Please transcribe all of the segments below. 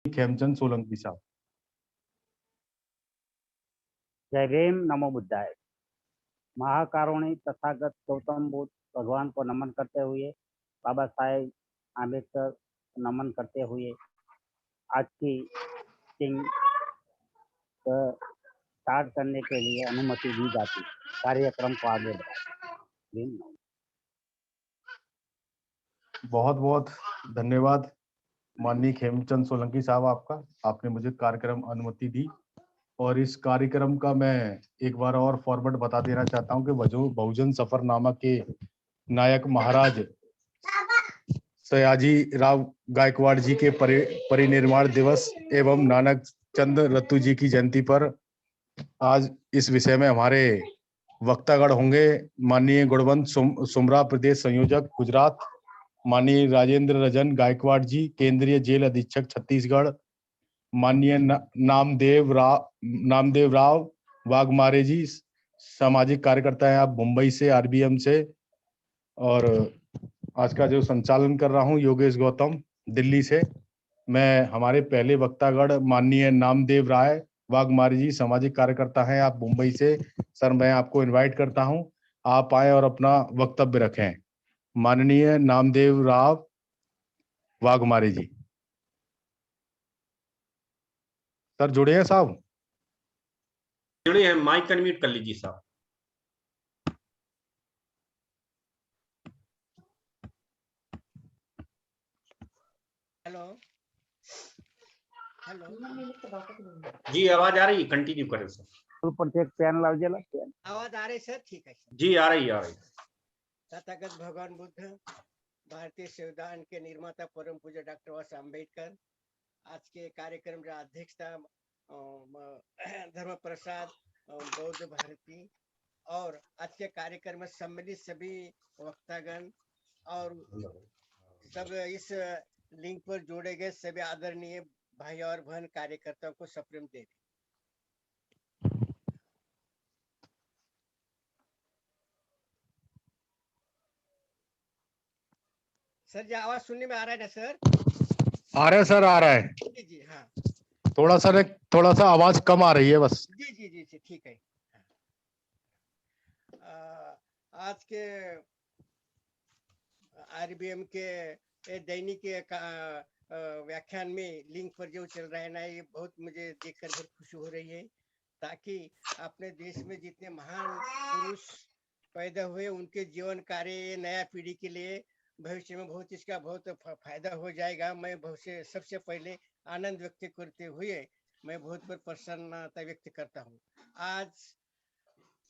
खेमचंद सोलंकी साहब। जय भीम, नमो बुद्धाय। महाकारुणी तथागत गौतम बुद्ध भगवान को नमन करते हुए, बाबा साहेब आम्बेडकर नमन करते हुए आज की मीटिंग स्टार्ट करने के लिए अनुमति दी जाती, कार्यक्रम को आगे बढ़ाए। बहुत बहुत धन्यवाद माननीय खेमचंद सोलंकी साहब, आपने मुझे कार्यक्रम अनुमति दी। और इस कार्यक्रम का मैं एक बार और फॉर्मेट बता देना चाहता हूं कि बहुजन सफरनामा के नायक महाराज सयाजी राव गायकवाड़ जी के परिनिर्वाण दिवस एवं नानक चंद रत्तू जी की जयंती पर आज इस विषय में हमारे वक्तागण होंगे। माननीय गुणवंत सुमरा, प्रदेश संयोजक गुजरात, माननीय राजेंद्र रजन गायकवाड़ जी, केंद्रीय जेल अधीक्षक छत्तीसगढ़, माननीय नामदेव राव वाघमारे जी, सामाजिक कार्यकर्ता हैं आप मुंबई से, आरबीएम से। और आज का जो संचालन कर रहा हूं योगेश गौतम, दिल्ली से। मैं हमारे पहले वक्तागण माननीय नामदेव राय वाघमारे जी, सामाजिक कार्यकर्ता हैं आप मुंबई से। सर, मैं आपको इनवाइट करता हूं, आप आए और अपना वक्तव्य रखें। माननीय नामदेव राव वाघमारे जी। सर जुड़े हैं साहब? जुड़े हैं, माइक अनम्यूट कर लीजिए साहब। हेलो हेलो जी, आवाज आ रही है, कंटिन्यू करें सर। प्रत्येक पैन लाओ जला आवाज आ रही सर? ठीक है सर। जी, आ रही है। तथागत भगवान बुद्ध, भारतीय संविधान के निर्माता परम पूज्य डॉक्टर बाबा साहब अम्बेडकर, आज के कार्यक्रम का अध्यक्षता धर्म प्रसाद बौद्ध भारती, और आज के कार्यक्रम में सम्मिलित सभी वक्तागण और सब इस लिंक पर जोड़े गए सभी आदरणीय भाई और बहन कार्यकर्ताओं को सप्रेम देवी। सर जी आवाज सुनने में आ रहा है ना सर? आ रहा है सर, आ रहा है। जी जी हाँ, थोड़ा सा आवाज कम आ रही है बस। जी जी जी ठीक है। आज के आरबीएम के दैनिक व्याख्यान में लिंक पर जो चल रहा है ना, ये बहुत मुझे देखकर बहुत खुशी हो रही है, ताकि अपने देश में जितने महान पुरुष पैदा हुए उनके जीवन कार्य नया पीढ़ी के लिए भविष्य में बहुत इसका बहुत फायदा हो जाएगा। मैं भविष्य सबसे पहले आनंद व्यक्त करते हुए मैं बहुत बहुत प्रसन्नता व्यक्त करता हूँ। आज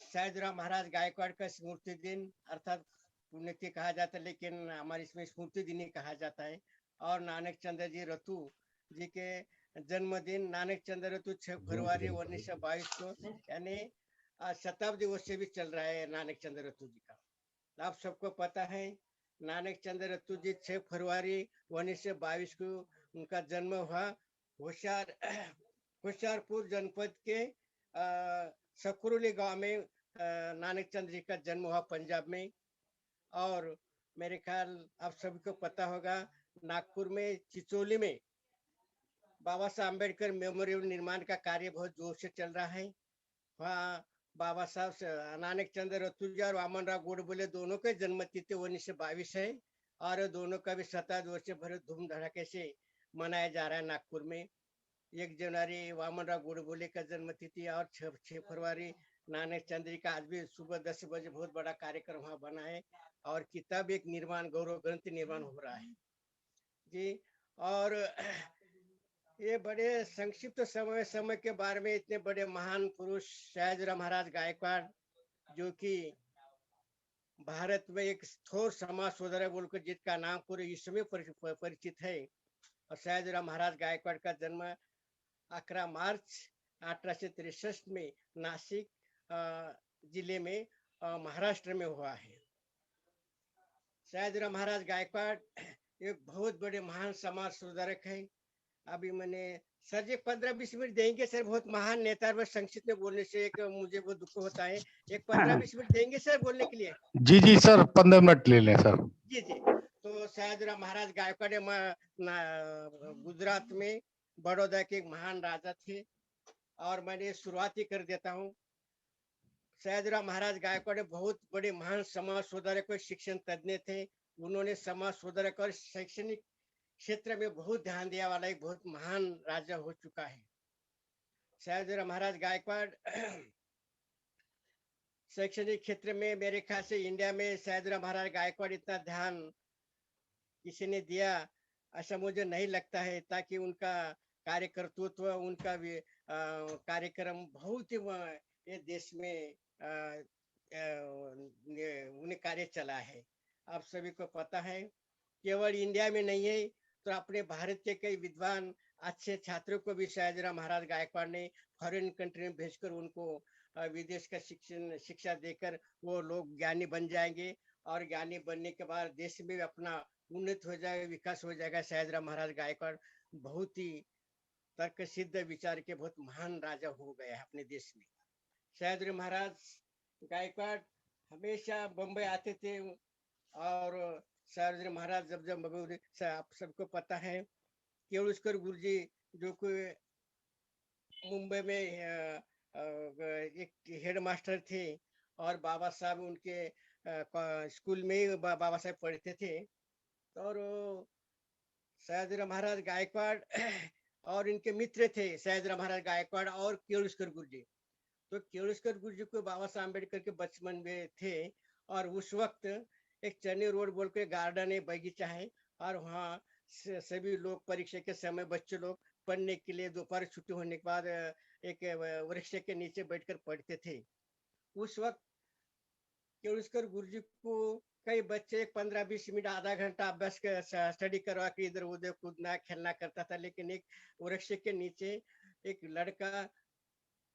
सयाजीराव महाराज गायकवाड़ का स्मृति दिन अर्थात पुण्यतिथि कहा जाता है, लेकिन हमारे इसमें स्मृति दिन ही कहा जाता है। और नानक चंद्र जी रतू जी के जन्मदिन नानक चंद्र रतू 6 फरवरी 1922 को, यानी शताब्दी वर्ष से भी चल रहा है नानक चंद्र रतू जी का। आप सबको पता है नानक चंद्र रतू जी 6 फरवरी 1922 को उनका जन्म हुआ होशियारपुर जनपद के सकरुली गांव में नानक चंद्र जी का जन्म हुआ पंजाब में। और मेरे ख्याल आप सभी को पता होगा नागपुर में चिचोली में बाबा साहब अम्बेडकर मेमोरियल निर्माण का कार्य बहुत जोर से चल रहा है। वहाँ बाबा साहब नानक चंद्र रतू जी और वामन राव गोडबोले दोनों के जन्म तिथि 1922 है, और दोनों का भी 27 वर्ष भर धूम धड़ाके से मनाया जा रहा है नागपुर में। 1 जनवरी वामन राव गोडबोले का जन्म तिथि और 6 फरवरी नानक चंद्र जी का आज भी सुबह 10 बजे बहुत बड़ा कार्यक्रम वहाँ बना है, और किताब एक निर्माण गौरव ग्रंथ निर्माण हो रहा है जी। और ये बड़े संक्षिप्त समय के बारे में इतने बड़े महान पुरुष सयाजीराव महाराज गायकवाड़, जो कि भारत में एक ठोस समाज सुधारक बोलकर जिसका नाम पूरे विश्व में परिचित है। और सयाजीराव महाराज गायकवाड़ का जन्म 11 मार्च 1863 में नासिक जिले में महाराष्ट्र में हुआ है। सयाजीराव महाराज गायकवाड़ एक बहुत बड़े महान समाज सुधारक है। अभी मैंने सर जी 15-20 मिनट देंगे सर? बहुत महान नेता पर संक्षिप्त में बोलने से एक मुझे बहुत दुख होता है। एक 15-20 मिनट देंगे सर बोलने के लिए? जी सर, 15 मिनट ले लें सर। जी। तो सयाजीराव महाराज गायकवाड़ गुजरात में बड़ौदा के एक महान राजा थे। और मैंने शुरुआत ही कर देता हूँ। सयाजीराव महाराज गायकवाड़ बहुत बड़े महान समाज सुधारक और शिक्षण तज्ञ थे। उन्होंने समाज सुधारक और शैक्षणिक क्षेत्र में बहुत ध्यान दिया वाला एक बहुत महान राजा हो चुका है सयाजीराव महाराज गायकवाड़। शैक्षणिक क्षेत्र में मेरे ख्याल से इंडिया में सयाजीराव महाराज गायकवाड़ इतना ध्यान किसी ने दिया ऐसा मुझे नहीं लगता है, ताकि उनका कार्यकर्तृत्व उनका कार्यक्रम बहुत ही ये देश में उन्हें कार्य चला है। आप सभी को पता है, केवल इंडिया में नहीं है तो अपने भारत के कई विद्वान अच्छे छात्रों को भी सयाजीराव महाराज गायकवाड़ ने फॉरेन कंट्री में भेजकर उनको विदेश का शिक्षा देकर वो लोग ज्ञानी बन जाएंगे। और ज्ञानी बनने के बाद देश में भी अपना उन्नत हो जाएगा, विकास हो जाएगा। सयाजीराव महाराज गायकवाड़ बहुत ही तर्क सिद्ध विचार के बहुत महान राजा हो गए हैं अपने देश में। सयाजीराव महाराज गायकवाड़ हमेशा बम्बई आते थे। और सयाजीराव महाराज जब आप सबको पता है केवलस्कर गुरुजी जो कोई मुंबई में एक हेड मास्टर थे और बाबा साहब उनके स्कूल में ही बाबा साहब पढ़ते थे। और सयाजीराव महाराज गायकवाड़ और इनके मित्र थे सयाजीराव महाराज गायकवाड़ और केवलस्कर गुरुजी। तो केवलस्कर गुरुजी को बाबा साहब अम्बेडकर के बचपन में थे और उस वक्त एक चन्नी रोड बोल के गार्डन है, बगीचा है और वहाँ सभी लोग परीक्षा के समय बच्चे लोग पढ़ने के लिए दोपहर छुट्टी होने के बाद एक वृक्ष के नीचे बैठकर पढ़ते थे। उस वक्त केवलस्कर गुरुजी को कई बच्चे 15-20 मिनट आधा घंटा अभ्यास स्टडी करवा के इधर उधर कूदना खेलना करता था, लेकिन एक वृक्ष के नीचे एक लड़का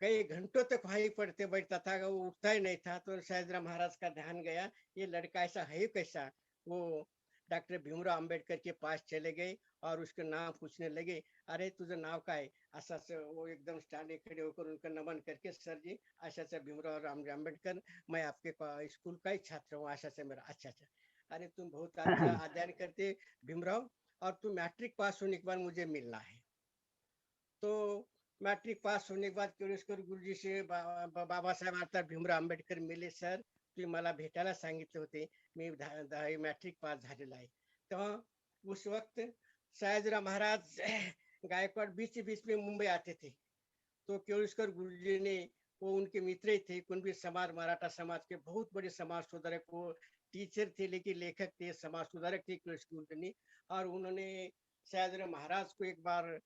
कई घंटों तक वहीं पढ़ते बैठता था, वो उठता ही नहीं था। तो सयाजीराव महाराज का ध्यान गया, ये लड़का ऐसा है कैसा। वो डॉक्टर भीमराव अंबेडकर के पास चले गए और उसका नाम पूछने लगे, अरे तुझे नाम का है। ऐसा से वो एकदम स्टैंड खड़े होकर उनका नमन करके, सर जी ऐसा से भीमराव अम्बेडकर, मैं आपके स्कूल का ही छात्र हूँ। ऐसा से मेरा अच्छा अच्छा, अरे तुम बहुत अच्छा अध्ययन करते भीमराव, और तुम मैट्रिक पास होने के बाद मुझे मिलना है। तो मैट्रिक पास होने के बाद केवलस्कर गुरुजी से बाबा साहेब अर्थात भीमराव आंबेडकर मिले, सर तुम्ही मला भेटायला सांगितले होते, मी 10वी मैट्रिक पास झालेला आहे। तेव्हा उस वक्त सयाजीराव महाराज गायकवाड़ बीच बीच में मुंबई आते थे। तो केवलस्कर गुरुजी ने, वो उनके मित्र ही थे, कुणबी समाज मराठा समाज के बहुत बड़े समाज सुधारक, वो टीचर थे लेकिन लेखक थे, समाज सुधारक थे केवलस्कर गुरुजी। और उन्होंने सयाजीराव महाराज को एक बार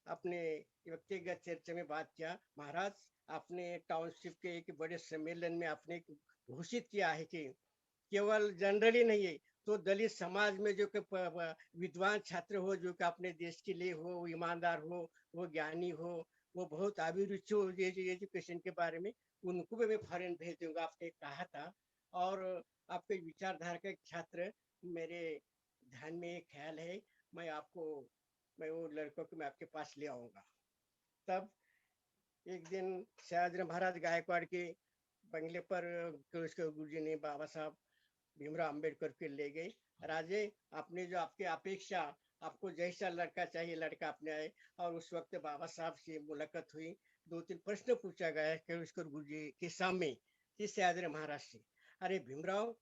अपने व्यक्तिगत चर्चा में बात किया, महाराज आपने टाउनशिप के एक बड़े सम्मेलन में आपने घोषित किया है कि केवल जनरली नहीं है तो दलित समाज में जो विद्वान छात्र हो, जो कि अपने देश के लिए हो, ईमानदार हो, वो ज्ञानी हो, वो बहुत अभिरुचि हो एजुकेशन के बारे में, उनको भी मैं फॉरेन भेज दूंगा, आपने कहा था। और आपके विचारधारा के छात्र मेरे ध्यान में एक ख्याल है, मैं वो लड़कों को मैं आपके पास ले आऊंगा। तब एक दिन सयाजीराव महाराज गायकवाड़ के बंगले पर गुरुजी ने बाबा साहब भीमराव अंबेडकर के ले गए। राजे आपने जो आपकी अपेक्षा, आपको जैसा लड़का चाहिए लड़का आपने आए। और उस वक्त बाबा साहब से मुलाकात हुई, 2-3 प्रश्न पूछा गया केवलस्कर गुरुजी के सामने सयाजीराव महाराज से, अरे भीमराव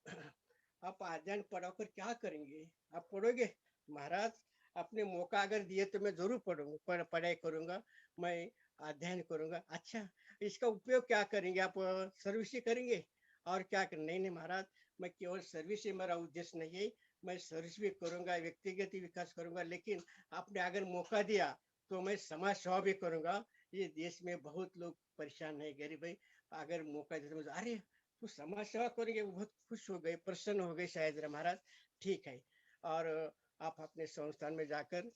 आप अध्ययन पढ़ाकर क्या करेंगे, आप पढ़ोगे। महाराज अपने मौका अगर दिए तो मैं जरूर पढ़ूंगा, पढ़ाई करूंगा, मैं अध्ययन करूंगा। अच्छा इसका उपयोग क्या करेंगे, आप सर्विस ही करेंगे और क्या करेंगे। नहीं नहीं महाराज, मैं केवल सर्विस ही मेरा उद्देश्य नहीं है, मैं सर्विस भी करूंगा, व्यक्तिगत विकास करूंगा, लेकिन आपने अगर मौका दिया तो मैं समाज सेवा भी करूंगा। ये देश में बहुत लोग परेशान है, गरीब है, अगर मौका दिया तो अरे तो समाज सेवा करेंगे। वो बहुत खुश हो गए, प्रसन्न हो गए सयाजीराव महाराज। ठीक है, और आप अपने संस्थान में जाकर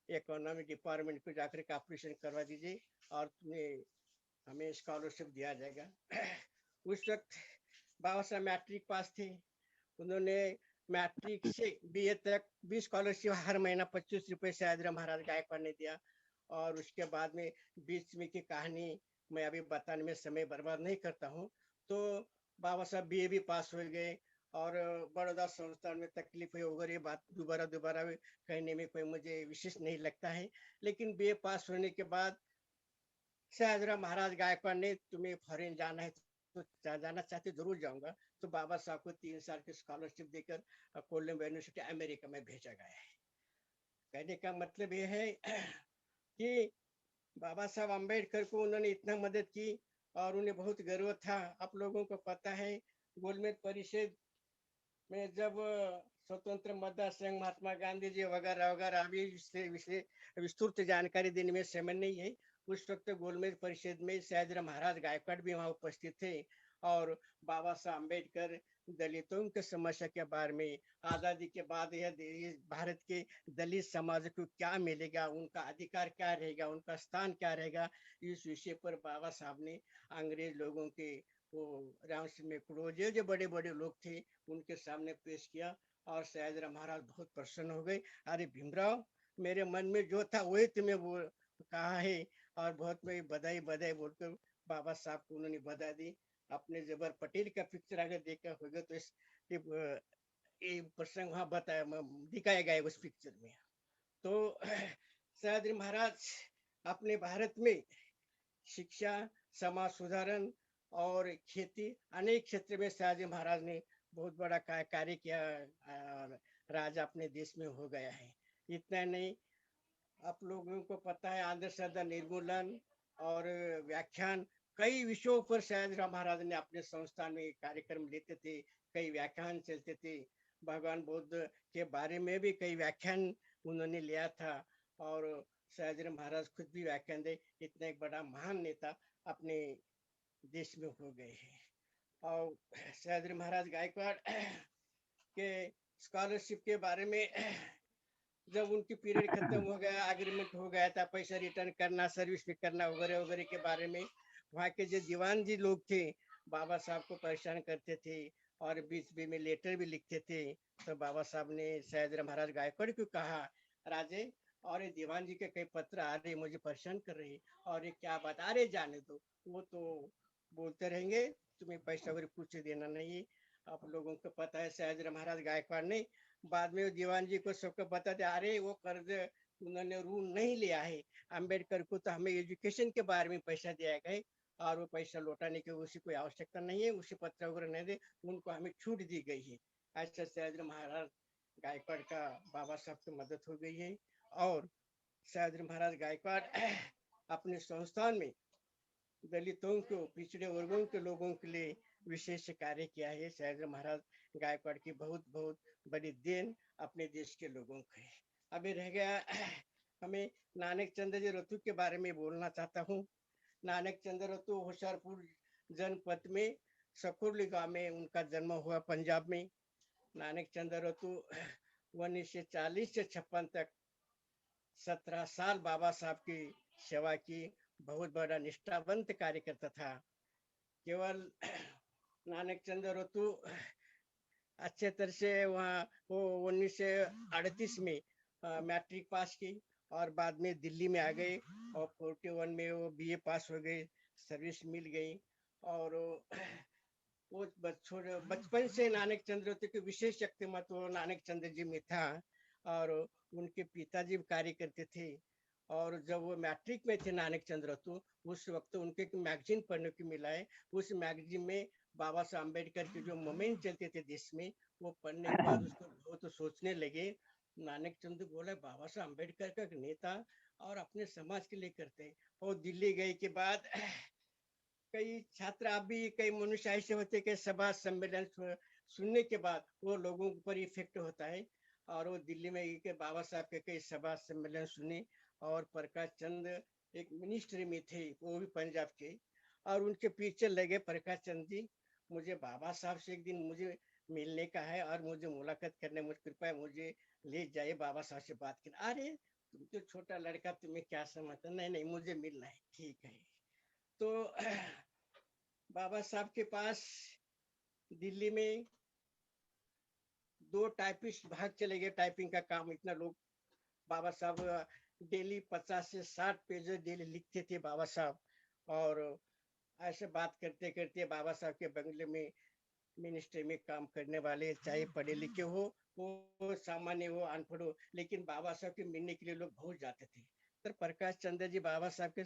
इकोनॉमिक डिपार्टमेंट को जाकर के ऑपरेशन करवा दीजिए और तुम्हें हमें स्कॉलरशिप दिया जाएगा। उस वक्त बाबा साहब मैट्रिक पास थे, उन्होंने मैट्रिक से बीए तक भी स्कॉलरशिप हर महीना 25 रुपए सयाजीराव महाराज गायकवाड़ ने दिया। और उसके बाद में बीच में की कहानी मैं अभी बताने में समय बर्बाद नहीं करता हूँ। तो बाबा साहब बीए भी पास हो गए और बड़ौदा संस्थान में तकलीफ है वगैरह, ये बात दोबारा दोबारा कहने में कोई मुझे विशेष नहीं लगता है। लेकिन बीए पास होने के बाद सयाजीराव महाराज गायकवाड़ ने तुम्हें फॉरेन जाना है तो जाना चाहते जरूर जाऊंगा, तो बाबा साहब को 3 साल की स्कॉलरशिप देकर कोलंबिया यूनिवर्सिटी अमेरिका में भेजा गया है। कहने का मतलब ये है कि बाबा साहब अम्बेडकर को उन्होंने इतना मदद की और उन्हें बहुत गर्व था। आप लोगों को पता है गोलमेज परिषद में जब स्वतंत्र मतदार संघ, महात्मा गांधी जी वगैरह वगैरह, अभी विस्तृत जानकारी देने में समय नहीं है। उस वक्त गोलमेज परिषद में सयाजीराव महाराज गायकवाड़ भी वहाँ उपस्थित थे और बाबा साहब अम्बेडकर दलितों की समस्या के बारे में, आजादी के बाद यह भारत के दलित समाज को क्या मिलेगा, उनका अधिकार क्या रहेगा, उनका स्थान क्या रहेगा, इस विषय पर बाबा साहब ने अंग्रेज लोगों के, वो राम सिंह मेकड़ो, जो बड़े बड़े लोग थे उनके सामने पेश किया और सयाजीराव महाराज बहुत प्रसन्न हो गए। अरे भीमराव, मेरे मन में जो था वही तुम्हें वो कहा है। और बहुत में बधाई बधाई बोलकर बाबा साहब को उन्होंने बधा दी। अपने जबर पटेल का पिक्चर अगर देखा होगा तो ये प्रसंग वहां बताया, दिखाया गया उस पिक्चर में। तो सयाजी महाराज अपने भारत में शिक्षा, समाज सुधारण और खेती, अनेक क्षेत्र में सयाजी महाराज ने बहुत बड़ा कार्य किया और राज अपने देश में हो गया है। इतना नहीं, आप लोगों को पता है अंधश्रद्धा निर्मूलन और व्याख्यान, कई विषयों पर सयाजीराव महाराज ने अपने संस्थान में कार्यक्रम लेते थे, कई व्याख्यान चलते थे। भगवान बुद्ध के बारे में भी कई व्याख्यान उन्होंने लिया था और सयाजीराव महाराज खुद भी व्याख्यान दे। इतना एक बड़ा महान नेता अपने देश में हो गए हैं। और सयाजीराव महाराज गायकवाड़ के स्कॉलरशिप के बारे में, जब उनकी पीरियड खत्म हो गया, एग्रीमेंट हो गया था पैसा रिटर्न करना, सर्विस भी करना वगैरह वगैरह के बारे में, वहाँ के जो दीवान जी लोग थे बाबा साहब को परेशान करते थे और बीच बीच में लेटर भी लिखते थे। तो बाबा साहब ने सयाजीराव महाराज गायकवाड़ को कहा, राजे और ये दीवान जी के कई पत्र आ रहे, मुझे परेशान कर रहे और ये क्या बात, अरे जाने दो, वो तो बोलते रहेंगे, तुम्हें पैसा वगैरह कुछ देना नहीं है। आप लोगों को पता है सयाजीराव महाराज गायकवाड़ ने बाद में दीवान जी को सबको बता दे, अरे वो कर्ज उन्होंने रूल नहीं लिया है, अम्बेडकर को तो हमें एजुकेशन के बारे में पैसा दिया गया और वो पैसा लौटाने की उसी कोई आवश्यकता नहीं है, उसी पत्र वगैरह नहीं दे, उनको हमें छूट दी गई है। ऐसा सयाजीराव महाराज गायकवाड़ का बाबा साहब की मदद हो गई है। और सयाजीराव महाराज गायकवाड़ अपने संस्थान में दलितों को, पिछड़े वर्गों के लोगों के लिए विशेष कार्य किया है। सयाजीराव महाराज गायकवाड़ की बहुत बहुत बड़ी देन अपने देश के लोगों को है। अभी रह गया हमें नानक चंद्र जी रतु के बारे में बोलना चाहता हूँ। नानक चंद्र रतु होशियारपुर जनपद में सकुरली गांव में उनका जन्म हुआ, पंजाब में। नानक चंद्र रतु 1940 से 56 तक 17 साल बाबा साहब की सेवा की, बहुत बड़ा निष्ठावंत कार्यकर्ता था। केवल नानक चंद्र रतु अच्छे तरह से वहाँ वो 1938 में मैट्रिक पास की और बाद में दिल्ली में आ गए और 41 में वो बीए पास हो गए, सर्विस मिल गई। और वो बचपन से नानक चंद्र रतु के विशेष व्यक्तिमत्व नानक चंद्र जी में था और उनके पिताजी भी कार्य करते थे। और जब वो मैट्रिक में थे नानक चंद्र रतु, उस वक्त उनके एक मैगजीन पढ़ने को मिला है। उस मैगजीन में बाबा साहब अम्बेडकर के जो मूवमेंट चलते थे देश में, वो पढ़ने के बाद उसको बहुत सोचने लगे। नानक चंद्र बोला, बाबा साहब अम्बेडकर का एक नेता और अपने समाज के लिए करते हैं। और दिल्ली गए के बाद कई छात्र, अभी कई मनुष्य ऐसे होते कि सभा सम्मेलन सुनने के बाद वो लोगों पर इफेक्ट होता है। और वो दिल्ली में के बाबा साहब के कई सभा सम्मेलन सुने और प्रकाश चंद एक मिनिस्ट्री में थे, वो भी पंजाब के, और उनके पीछे लगे प्रकाश चंद जी, मुझे बाबा साहब से एक दिन मुझे मिलने का है और मुझे मुलाकात करने, मुझे कृपया मुझे ले जाइए बाबा साहब से बात करना। अरे तुम तो छोटा लड़का, तुम्हें क्या समझता, नहीं नहीं मुझे मिलना है, ठीक है। तो बाबा साहब के पास दिल्ली में 2 टाइपिस्ट भाग चले गए, टाइपिंग का काम, इतना लोग। बाबा साहब डेली 50 से 60 पेज डेली लिखते थे बाबा साहब। और ऐसे बात करते करते बाबा साहब के बंगले में मिनिस्ट्री में काम करने वाले, चाहे पढ़े लिखे हो, वो सामान्य हो, अनपढ़ हो, लेकिन बाबा साहब के मिलने के लिए लोग बहुत जाते थे। सर प्रकाश चंद्र जी बाबा साहब के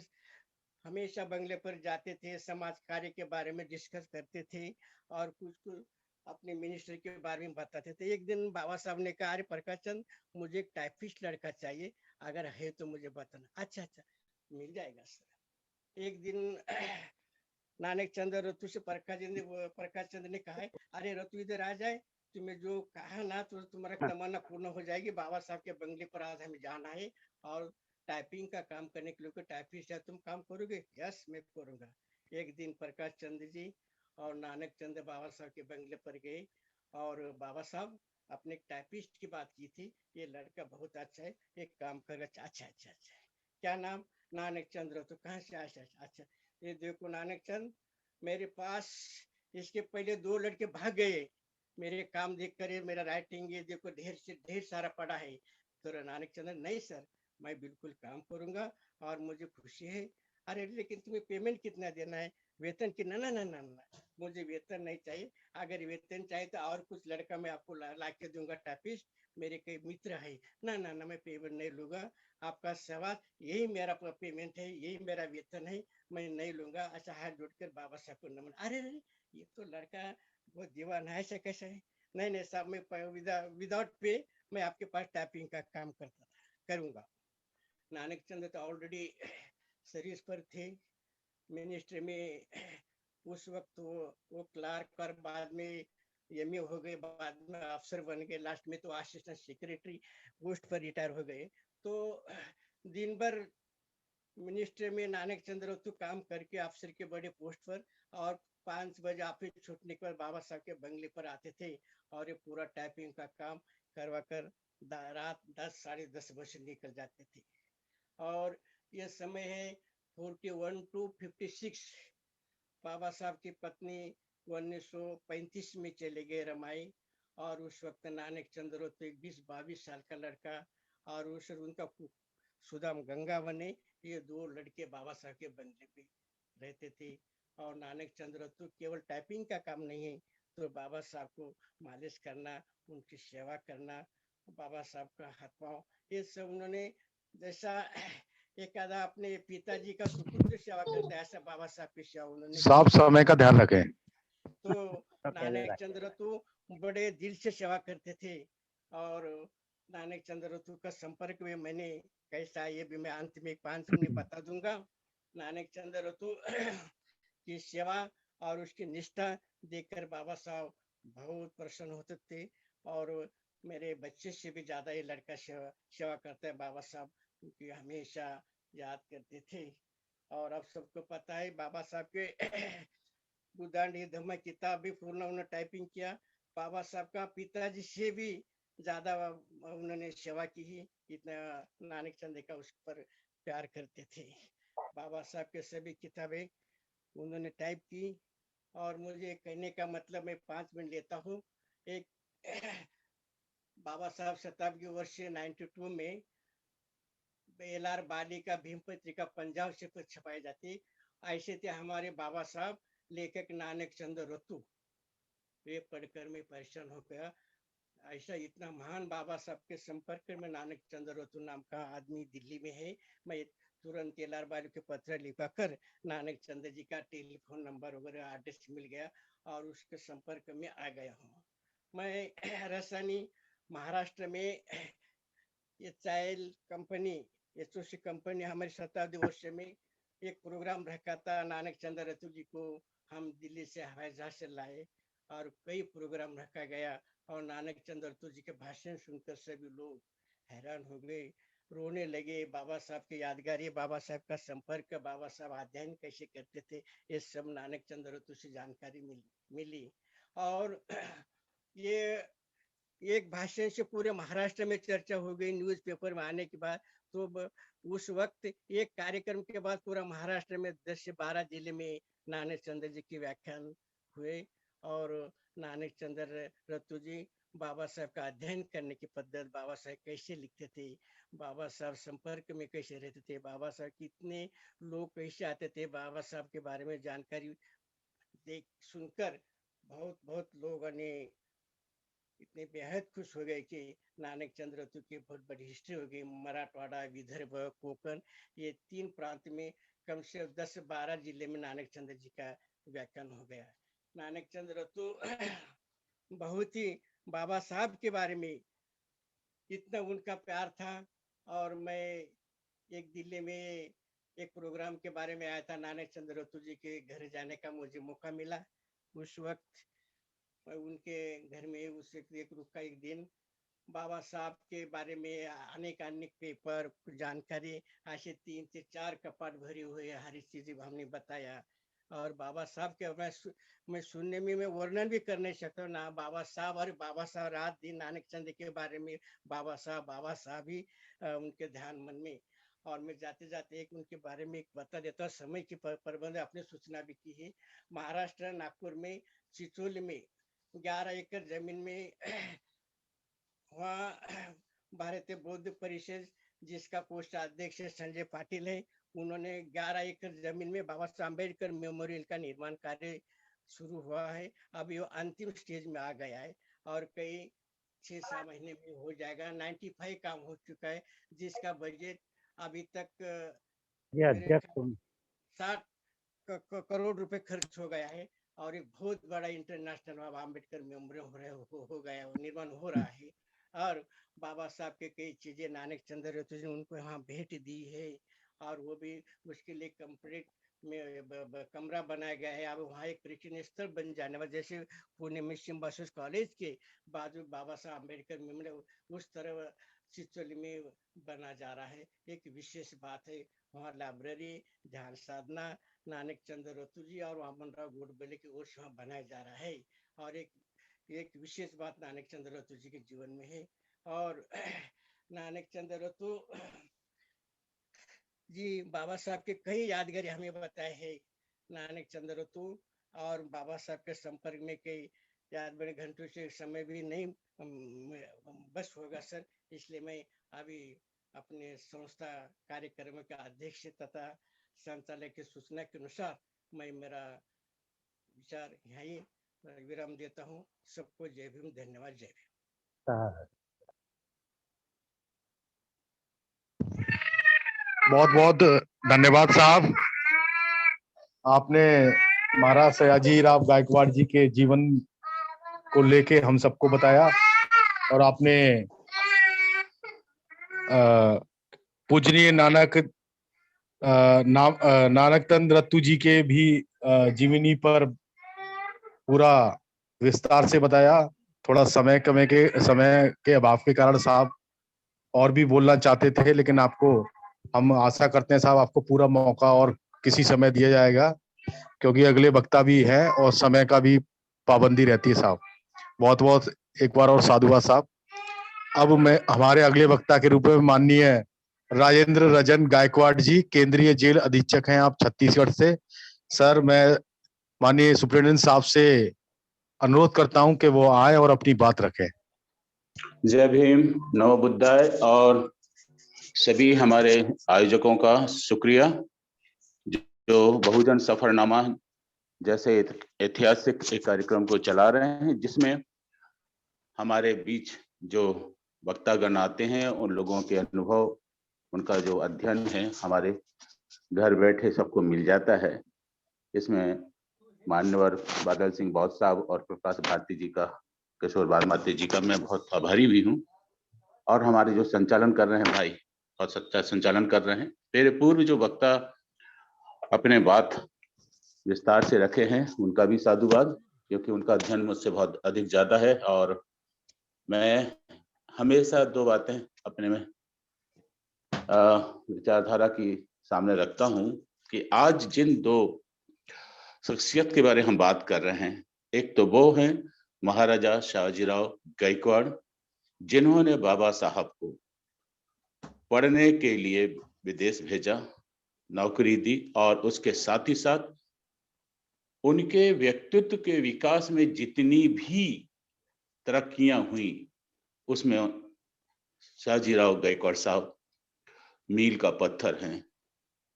हमेशा बंगले पर जाते थे, समाज कार्य के बारे में डिस्कस करते थे और कुछ कुछ अपने मिनिस्टर के बारे में बताते थे। एक दिन बाबा साहब ने कहा, अरे प्रकाश चंद, मुझे एक टाइपिस्ट लड़का चाहिए, अगर है तो मुझे बताना। अच्छा अच्छा, मिल जाएगा सर। एक दिन नानक चंद्र रतु से प्रकाश चंद्र ने कहा है, अरे रतु इधर आ जाए, तुम्हें जो कहा ना तो तुम्हारा तमन्ना पूर्ण हो जाएगी। बाबा साहब के बंगले पर आज हमें जाना है और टाइपिंग का काम करने के लिए टाइपिस्ट है, तुम काम करोगे? यस मैं करूंगा। एक दिन प्रकाश चंद्र जी और नानक चंद्र बाबा साहब के बंगले पर गए और बाबा साहब अपने टाइपिस्ट की बात की थी, ये लड़का बहुत अच्छा है, एक काम करेगा। अच्छा अच्छा अच्छा, क्या नाम? नानक चंद्र। तो कहाँ से आया? अच्छा, ये देखो नानक चंद, मेरे पास इसके पहले 2 लड़के भाग गए, मेरे काम देख कर, मेरा राइटिंग ये देखो ढेर से ढेर सारा पड़ा है। तो नानक चंद्र, नहीं सर, मैं बिल्कुल काम करूंगा और मुझे खुशी है। अरे लेकिन तुम्हें पेमेंट कितना देना है? वेतन कितना? ना ना ना ना, मुझे वेतन नहीं चाहिए। अगर वेतन चाहिए तो और कुछ लड़का मैं आपको ला के दूंगा टाइपिस्ट, मेरे कई मित्र है। ना ना ना, मैं पेमेंट नहीं लूंगा, आपका सेवा यही मेरा पेमेंट है, यही मेरा वेतन है, मैं नहीं लूंगा। अच्छा, हाथ जोड़कर बाबा साहब को नमन। अरे ये तो लड़का बहुत दीवाना है, ऐसा कैसा है? नहीं नहीं साहब, मैं विदाउट पे मैं आपके पास टाइपिंग का काम करूंगा। नानक चंद्र तो ऑलरेडी सर्विस पर थे मिनिस्ट्री में। उस वक्त वो क्लार्क और बाद में एमए हो गए, बाद में अफसर बन गए, लास्ट में तो असिस्टेंट सेक्रेटरी पोस्ट पर रिटायर हो गए। तो दिन भर मिनिस्ट्री में नानक चंद्र तो काम करके अफसर के बड़े पोस्ट पर, और 5 बजे ऑफिस छूटने के बाद बाबा साहब के बंगले पर आते थे और ये पूरा टाइपिंग का काम करवा कर रात 10 साढ़े 10 बजे निकल जाते थे। और ये समय है 41 to 56। बाबा साहब की पत्नी 1935 में चले गए रमाई, और उस वक्त नानक चंद्र तो एक 20-22 साल का लड़का, और उस उनका सुदाम गंगा बने, ये 2 लड़के बाबा साहब के बंगले पे रहते थे। और नानक चंद्र तो केवल टाइपिंग का काम नहीं है, तो बाबा साहब को मालिश करना, उनकी सेवा करना, बाबा साहब का हाथ पाँव, ये सब उन्होंने, जैसा एक आधा अपने पिताजी का सुपुत्र सेवा करता है, ऐसा बाबा साहब की सेवा उन्होंने साफ की। समय का ध्यान रखें। तो नानक चंद्र तो बड़े दिल से सेवा करते थे। और नानक चंद्र का संपर्क में मैंने कैसा, ये भी मैं अंत में 5 मिनट बता दूंगा। नानक चंद्र की सेवा और उसकी निष्ठा देखकर बाबा साहब बहुत प्रसन्न होते थे। और मेरे बच्चे से भी ज्यादा ये लड़का सेवा करता है बाबा साहब, क्योंकि हमेशा याद करते थे। और अब सबको पता है बाबा साहब के बुदान ये धम्म किताब भी पूर्ण उन्होंने टाइपिंग किया। बाबा साहब का पिताजी से भी ज्यादा उन्होंने सेवा की ही, इतना नानक चंद्र का उस पर प्यार करते थे। बाबा साहब के सभी किताबें उन्होंने टाइप की। और मुझे कहने का मतलब, मैं 5 मिनट लेता हूँ। एक बाबा साहब शताब्दी वर्ष 92 में एल.आर. बाली का भीम पत्रिका पंजाब से कुछ छपाई जाती, ऐसे थे हमारे बाबा साहब लेखक नानक चंद्र रतु। वे पढ़कर मैं परेशान हो गया, ऐसा इतना महान बाबा साहब के संपर्क में नानक चंद्र रतु नाम का आदमी दिल्ली में है। मैं तुरंत एल.आर. बाली के पत्र लिखा कर नानक चंद्र जी का टेलीफोन नंबर वगैरह एड्रेस मिल गया और उसके संपर्क में आ गया हूँ। मैं राजधानी महाराष्ट्र में ये चाइल्ड कंपनी, एसओसी कंपनी, हमारी शताब्दी वर्ष में एक प्रोग्राम रखा था। नानक चंद्र रतु जी को हम दिल्ली से हवाई जहाज से लाए और कई प्रोग्राम रखा गया। और नानक चंद्र रतु जी के भाषण सुनकर सभी लोग हैरान हो गए, रोने लगे। बाबा साहब के यादगारी, बाबा साहब का संपर्क, बाबा साहब अध्ययन कैसे करते थे, ये सब नानक चंद्र रतु से जानकारी मिली। और ये एक भाषण से पूरे महाराष्ट्र में चर्चा हो गई, न्यूज़पेपर में आने के बाद। तो उस वक्त एक कार्यक्रम के बाद पूरा महाराष्ट्र में 10 से 12 जिले में नानक चंद्र जी की व्याख्यान हुए। और नानक चंद्र रतु जी बाबा साहब का अध्ययन करने की पद्धत, बाबा साहब कैसे लिखते थे, बाबा साहब संपर्क में कैसे रहते थे, बाबा साहब कितने लोग कैसे आते थे, बाबा साहब के बारे में जानकारी देख सुनकर बहुत बहुत लोगों ने इतने बेहद खुश हो गए कि नानक चंद्र रतु की बहुत बड़ी हिस्ट्री हो गई। मराठवाड़ा, विदर्भ, कोंकण, ये 3 प्रांत में कम से 10 से 12 जिले में नानक चंद्र जी का व्याख्यान हो गया। नानक चंद्र रतु बहुत ही बाबा साहब के बारे में इतना उनका प्यार था। और मैं एक दिल्ली में एक प्रोग्राम के बारे में आया था, नानक चंद्र रतु जी के घर जाने का मुझे मौका मिला। उस वक्त मैं उनके घर में उस एक रुका एक दिन। बाबा साहब के बारे में अनेक अनेक पेपर जानकारी, ऐसे 3 से 4 कपाट भरी हुई है, हर चीज हमने बताया। और बाबा साहब के मैं सुनने में मैं वर्णन भी कर नहीं सकता ना। बाबा साहब और बाबा साहब रात दिन नानक चंद्र के बारे में बाबा साहब ही उनके ध्यान मन में। और मैं जाते जाते एक उनके बारे में एक बता देता हूँ। समय की प्रबंध आपने सूचना भी की है। महाराष्ट्र नागपुर में चिचोली में 11 एकड़ जमीन में वहाँ भारतीय बौद्ध परिषद जिसका कोषाध्यक्ष संजय पाटिल है, उन्होंने 11 एकड़ जमीन में बाबा साहब अम्बेडकर मेमोरियल का निर्माण कार्य शुरू हुआ है। अभी वो अंतिम स्टेज में आ गया है और कई 6-7 महीने में हो जाएगा। 95 काम हो चुका है, जिसका बजट अभी तक ये मेरे अध्यक्ष 60 करोड़ रुपए खर्च हो गया है। और एक बहुत बड़ा इंटरनेशनल बाबा अम्बेडकर मेमोरियल हो गया, निर्माण हो रहा है। और बाबा साहब के कई चीजें नानक चंद्र रतु जी ने उनको यहाँ भेंट दी है। और वो भी उसके लिए कंप्लीट में कमरा बनाया गया है। अब वहाँ एक पर्यटन स्थल बन जाने वाला, जैसे पुणे में सिम्बायोसिस कॉलेज के बाजू बाबा साहब अम्बेडकर मेमोरियल, उस तरह चिचोली में बना जा रहा है। एक विशेष बात है, वहाँ लाइब्रेरी, ध्यान साधना, नानक चंद्र रतु जी और वामन राव गोडबोले की ओर से वहाँ बनाया जा रहा है। और एक विशेष बात नानक चंद्र रतु जी के जीवन में है। और नानक चंद्र रतु जी बाबा साहब के कई यादगारी हमें बताए हैं। नानक चंद्र रतु और बाबा साहब के संपर्क में कई याद बड़े घंटों से समय भी नहीं बस होगा सर। इसलिए मैं अभी अपने संस्था कार्यक्रम का अध्यक्ष तथा संचालक की सूचना के अनुसार मैं मेरा विचार यही विराम देता हूँ। सबको जय भीम, धन्यवाद, जय भीम। बहुत बहुत धन्यवाद साहब। आपने महाराज सयाजी राव गायकवाड़ जी के जीवन को लेके हम सबको बताया और आपने पूजनीय नानक चंद्र रतु जी के भी जीवनी पर पूरा विस्तार से बताया। थोड़ा समय के अभाव के कारण साहब और भी बोलना चाहते थे, लेकिन आपको हम आशा करते हैं साहब आपको पूरा मौका और किसी समय दिया जाएगा, क्योंकि अगले वक्ता भी हैं और समय का भी पाबंदी रहती है साहब। बहुत बहुत एक बार और साधुवाद साहब। अब मैं हमारे अगले वक्ता के रूप में माननीय राजेंद्र रजन गायकवाड़ जी, केंद्रीय जेल अधीक्षक हैं आप छत्तीसगढ़ से। सर, मैं माननीय सुप्रिंटेंडेंट साहब से अनुरोध करता हूं कि वो आए और अपनी बात रखें। जय भीम, नमो बुद्धाय और सभी हमारे आयोजकों का शुक्रिया जो बहुजन सफरनामा जैसे ऐतिहासिक एक कार्यक्रम को चला रहे हैं, जिसमें हमारे बीच जो वक्तागण आते हैं उन लोगों के अनुभव, उनका जो अध्ययन है हमारे घर बैठे सबको मिल जाता है। इसमें मान्यवर बादल सिंह बौद्ध साहब और प्रकाश भारती जी का, किशोर भारती जी का मैं बहुत आभारी भी हूँ। और हमारे जो संचालन कर रहे हैं भाई, बहुत सच्चा संचालन कर रहे हैं। मेरे पूर्व जो वक्ता अपने बात विस्तार से रखे हैं उनका भी साधुवाद, क्योंकि उनका अध्ययन मुझसे बहुत अधिक ज्यादा है। और मैं हमेशा 2 बातें अपने में विचारधारा की सामने रखता हूं कि आज जिन 2 शख्सियत के बारे हम बात कर रहे हैं, एक तो वो हैं महाराजा शहाजीराव गायकवाड़, जिन्होंने बाबा साहब को पढ़ने के लिए विदेश भेजा, नौकरी दी और उसके साथ ही साथ उनके व्यक्तित्व के विकास में जितनी भी तरक्कियां हुई उसमें शहाजीराव गायकवाड़ साहब मील का पत्थर हैं,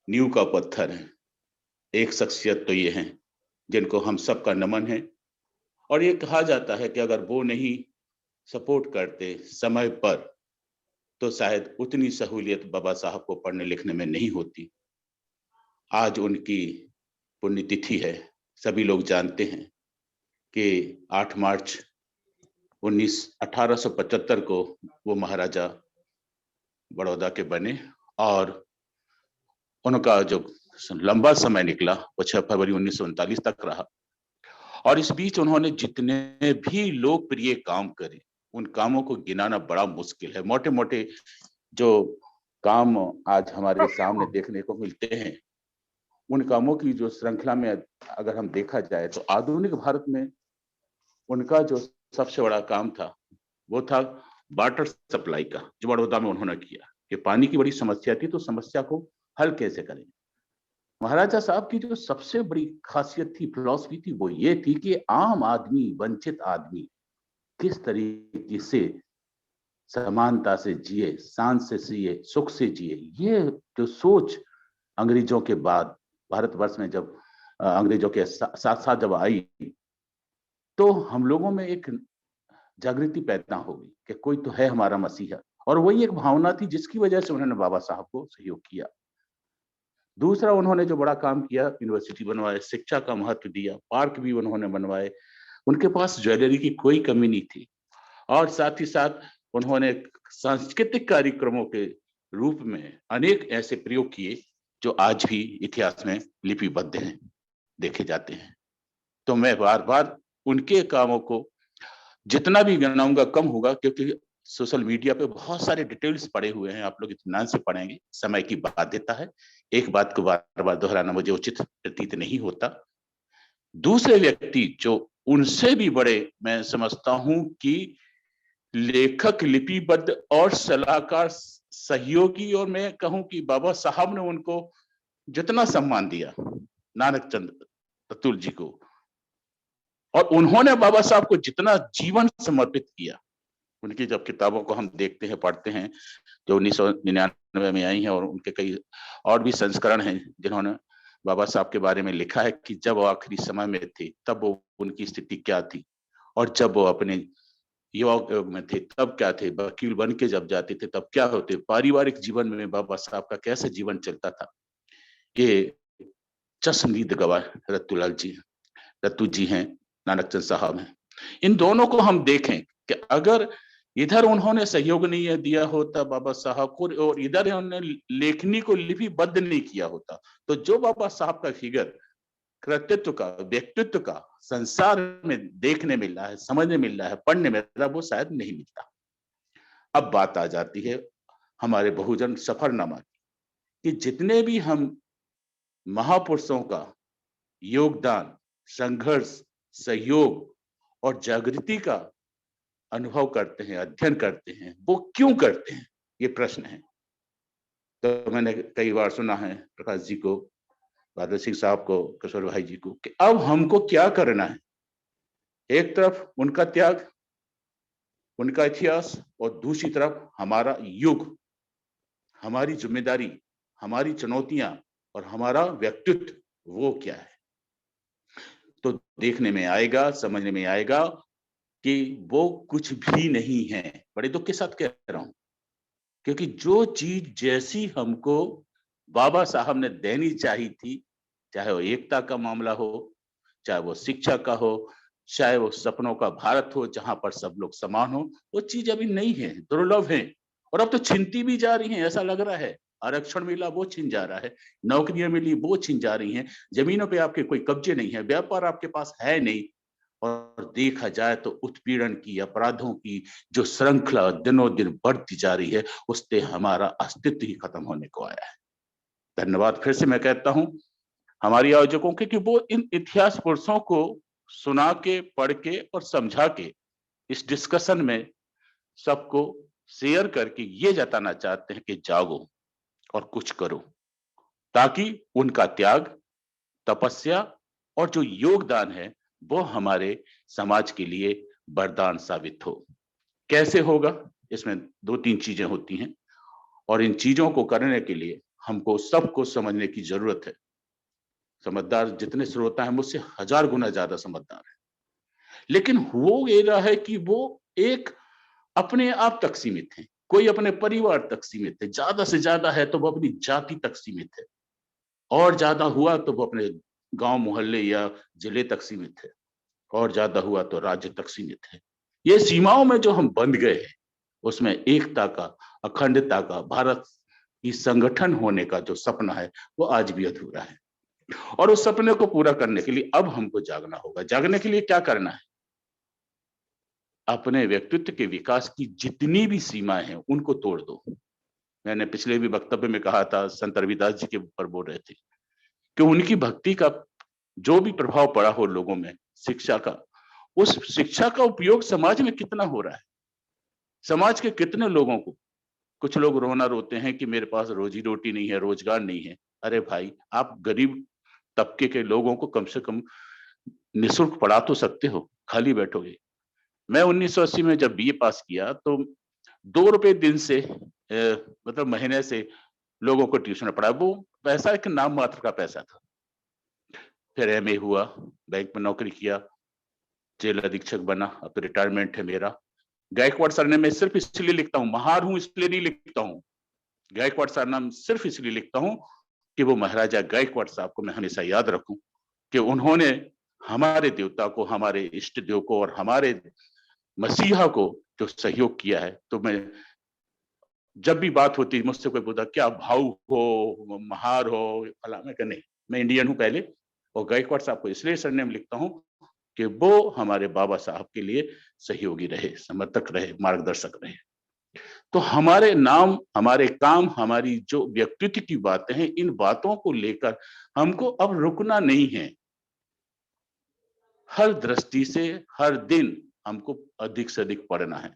नींव का पत्थर हैं। एक शख्सियत तो ये हैं जिनको हम सबका नमन है। और ये कहा जाता है कि अगर वो नहीं सपोर्ट करते समय पर तो शायद उतनी सहूलियत बाबा साहब को पढ़ने लिखने में नहीं होती। आज उनकी पुण्यतिथि है। सभी लोग जानते हैं कि 8 मार्च 1875 को वो महाराजा बड़ौदा के बने और उनका जो लंबा समय निकला वो 6 फरवरी 1939 तक रहा। और इस बीच उन्होंने जितने भी लोकप्रिय काम करे उन कामों को गिनाना बड़ा मुश्किल है। मोटे मोटे जो काम आज हमारे सामने देखने को मिलते हैं उन कामों की जो श्रृंखला में अगर हम देखा जाए तो आधुनिक भारत में उनका जो सबसे बड़ा काम था वो था वाटर सप्लाई का, जो बड़ौदा में उन्होंने किया कि पानी की बड़ी समस्या थी तो समस्या को हल कैसे करें। महाराजा साहब की जो सबसे बड़ी खासियत थी, फिलॉसफी थी, वो ये थी कि आम आदमी, वंचित आदमी किस तरीके से समानता से जिए, शान से जिए, सुख से जिए। ये जो सोच अंग्रेजों के बाद भारतवर्ष में जब अंग्रेजों के साथ साथ जब आई तो हम लोगों में एक जागृति पैदा हो गई कि कोई तो है हमारा मसीहा, और वही एक भावना थी जिसकी वजह से उन्होंने बाबा साहब को सहयोग किया। दूसरा, उन्होंने जो बड़ा काम किया, यूनिवर्सिटी बनवाए, शिक्षा का महत्व दिया, पार्क भी उन्होंने बनवाए। उनके पास ज्वेलरी की कोई कमी नहीं थी और साथ ही साथ उन्होंने सांस्कृतिक कार्यक्रमों के रूप में अनेक ऐसे प्रयोग किए जो आज भी इतिहास में लिपिबद्ध हैं, देखे जाते हैं। तो मैं बार बार उनके कामों को जितना भी गिनाऊंगा कम होगा, क्योंकि सोशल मीडिया पे बहुत सारे डिटेल्स पड़े हुए हैं। आप लोग इत्मीनान से पढ़ेंगे, समय की बाध्यता है, एक बात को बार बार दोहराना मुझे उचित प्रतीत नहीं होता। दूसरे व्यक्ति जो उनसे भी बड़े मैं समझता हूं कि लेखक, लिपिबद्ध और सलाहकार, सहयोगी, और मैं कहूं कि बाबा साहब ने उनको जितना सम्मान दिया नानक चंद रतुल जी को, और उन्होंने बाबा साहब को जितना जीवन समर्पित किया, उनकी जब किताबों को हम देखते हैं, पढ़ते हैं, जो 1999 में आई हैं, और उनके कई और भी संस्करण हैं जिन्होंने बाबा साहब के बारे में लिखा है कि जब वो आखिरी समय में थे तब वो उनकी स्थिति क्या थी, और जब वो अपने युवा में थे तब क्या थे, वकील बन के जब जाते थे तब क्या होते, पारिवारिक जीवन में बाबा साहब का कैसे जीवन चलता था। ये चश्मदीद गवाह रत्तू जी हैं, नानक चंद साहब हैं। इन दोनों को हम देखें कि अगर इधर उन्होंने सहयोग नहीं दिया होता बाबा साहब को, और इधर उन्होंने लेखनी को लिपिबद्ध नहीं किया होता, तो जो बाबा साहब का फिगर, कृतित्व का, व्यक्तित्व का संसार में देखने मिल रहा है, समझने मिल रहा है, पढ़ने में वो शायद नहीं मिलता। अब बात आ जाती है हमारे बहुजन सफरनामा की, कि जितने भी हम महापुरुषों का योगदान, संघर्ष, सहयोग और जागृति का अनुभव करते हैं, अध्ययन करते हैं, वो क्यों करते हैं, ये प्रश्न है। तो मैंने कई बार सुना है प्रकाश जी को, बादल सिंह साहब को, किशोर भाई जी को, कि अब हमको क्या करना है। एक तरफ उनका त्याग, उनका इतिहास, और दूसरी तरफ हमारा युग, हमारी जिम्मेदारी, हमारी चुनौतियां और हमारा व्यक्तित्व, वो क्या है। तो देखने में आएगा, समझने में आएगा कि वो कुछ भी नहीं है। बड़े दुख के साथ कह रहा हूं, क्योंकि जो चीज जैसी हमको बाबा साहब ने देनी चाहिए थी, चाहे वो एकता का मामला हो, चाहे वो शिक्षा का हो, चाहे वो सपनों का भारत हो जहां पर सब लोग समान हो, वो चीज अभी नहीं है, दुर्लभ है, और अब तो छिनती भी जा रही है, ऐसा लग रहा है। आरक्षण मिला वो छिन जा रहा है, नौकरियां मिली वो छिन जा रही हैं, जमीनों पे आपके कोई कब्जे नहीं है, व्यापार आपके पास है नहीं, और देखा जाए तो उत्पीड़न की, अपराधों की जो श्रृंखला दिनों दिन बढ़ती जा रही है, उससे हमारा अस्तित्व ही खत्म होने को आया है। धन्यवाद फिर से मैं कहता हूं हमारी आयोजकों के, कि वो इन इतिहास पुरुषों को सुना के, पढ़ के और समझा के इस डिस्कशन में सबको शेयर करके ये जताना चाहते हैं कि जागो और कुछ करो, ताकि उनका त्याग, तपस्या और जो योगदान है वो हमारे समाज के लिए वरदान साबित हो। कैसे होगा, इसमें 2-3 चीजें होती हैं, और इन चीजों को करने के लिए हमको सबको समझने की जरूरत है। समझदार जितने श्रोता हैं मुझसे 1000 गुना ज्यादा समझदार है, लेकिन हो ये रहा है कि वो एक अपने आप तक सीमित है, कोई अपने परिवार तक सीमित है, ज्यादा से ज्यादा है तो वो अपनी जाति तक सीमित है, और ज्यादा हुआ तो वो अपने गांव मोहल्ले या जिले तक सीमित है, और ज्यादा हुआ तो राज्य तक सीमित है। ये सीमाओं में जो हम बंध गए हैं, उसमें एकता का, अखंडता का, भारत की संगठन होने का जो सपना है वो आज भी अधूरा है। और उस सपने को पूरा करने के लिए अब हमको जागना होगा। जागने के लिए क्या करना है? अपने व्यक्तित्व के विकास की जितनी भी सीमाएं हैं उनको तोड़ दो। मैंने पिछले भी वक्तव्य में कहा था, संत रविदास जी के ऊपर बोल रहे थे कि उनकी भक्ति का जो भी प्रभाव पड़ा हो लोगों में, शिक्षा का, उस शिक्षा का उपयोग समाज में कितना हो रहा है? समाज के कितने लोगों को, कुछ लोग रोना रोते हैं कि मेरे पास रोजी रोटी नहीं है, रोजगार नहीं है। अरे भाई, आप गरीब तबके के लोगों को कम से कम निःशुल्क पढ़ा तो सकते हो, खाली बैठोगे? मैं 1980 में जब बीए पास किया तो 2 रुपए दिन से मतलब महीने से लोगों को ट्यूशन पढ़ा। वो पैसा एक नाम मात्र का पैसा था। फिर एमए हुआ, बैंक में नौकरी किया, जेल अधीक्षक बना, अब तो रिटायरमेंट है मेरा। गायकवाड़ सरनेम मैं सिर्फ इसलिए लिखता हूँ, महार हूं इसलिए नहीं लिखता हूँ। गायकवाड़ सरनाम सिर्फ इसलिए लिखता हूँ कि वो महाराजा गायकवाड़ साहब को मैं हमेशा याद रखूं कि उन्होंने हमारे देवता को, हमारे इष्ट देव को और हमारे मसीहा को जो सहयोग किया है। तो मैं जब भी बात होती, मुझसे कोई पूछता क्या भाऊ हो, महार हो, फला, मैं नहीं, मैं इंडियन हूं पहले, और गायकवाड़ साहब को इसलिए सरनेम लिखता हूं कि वो हमारे बाबा साहब के लिए सहयोगी रहे, समर्थक रहे, मार्गदर्शक रहे। तो हमारे नाम, हमारे काम, हमारी जो व्यक्तित्व की बातें हैं, इन बातों को लेकर हमको अब रुकना नहीं है। हर दृष्टि से हर दिन हमको अधिक से अधिक पढ़ना है।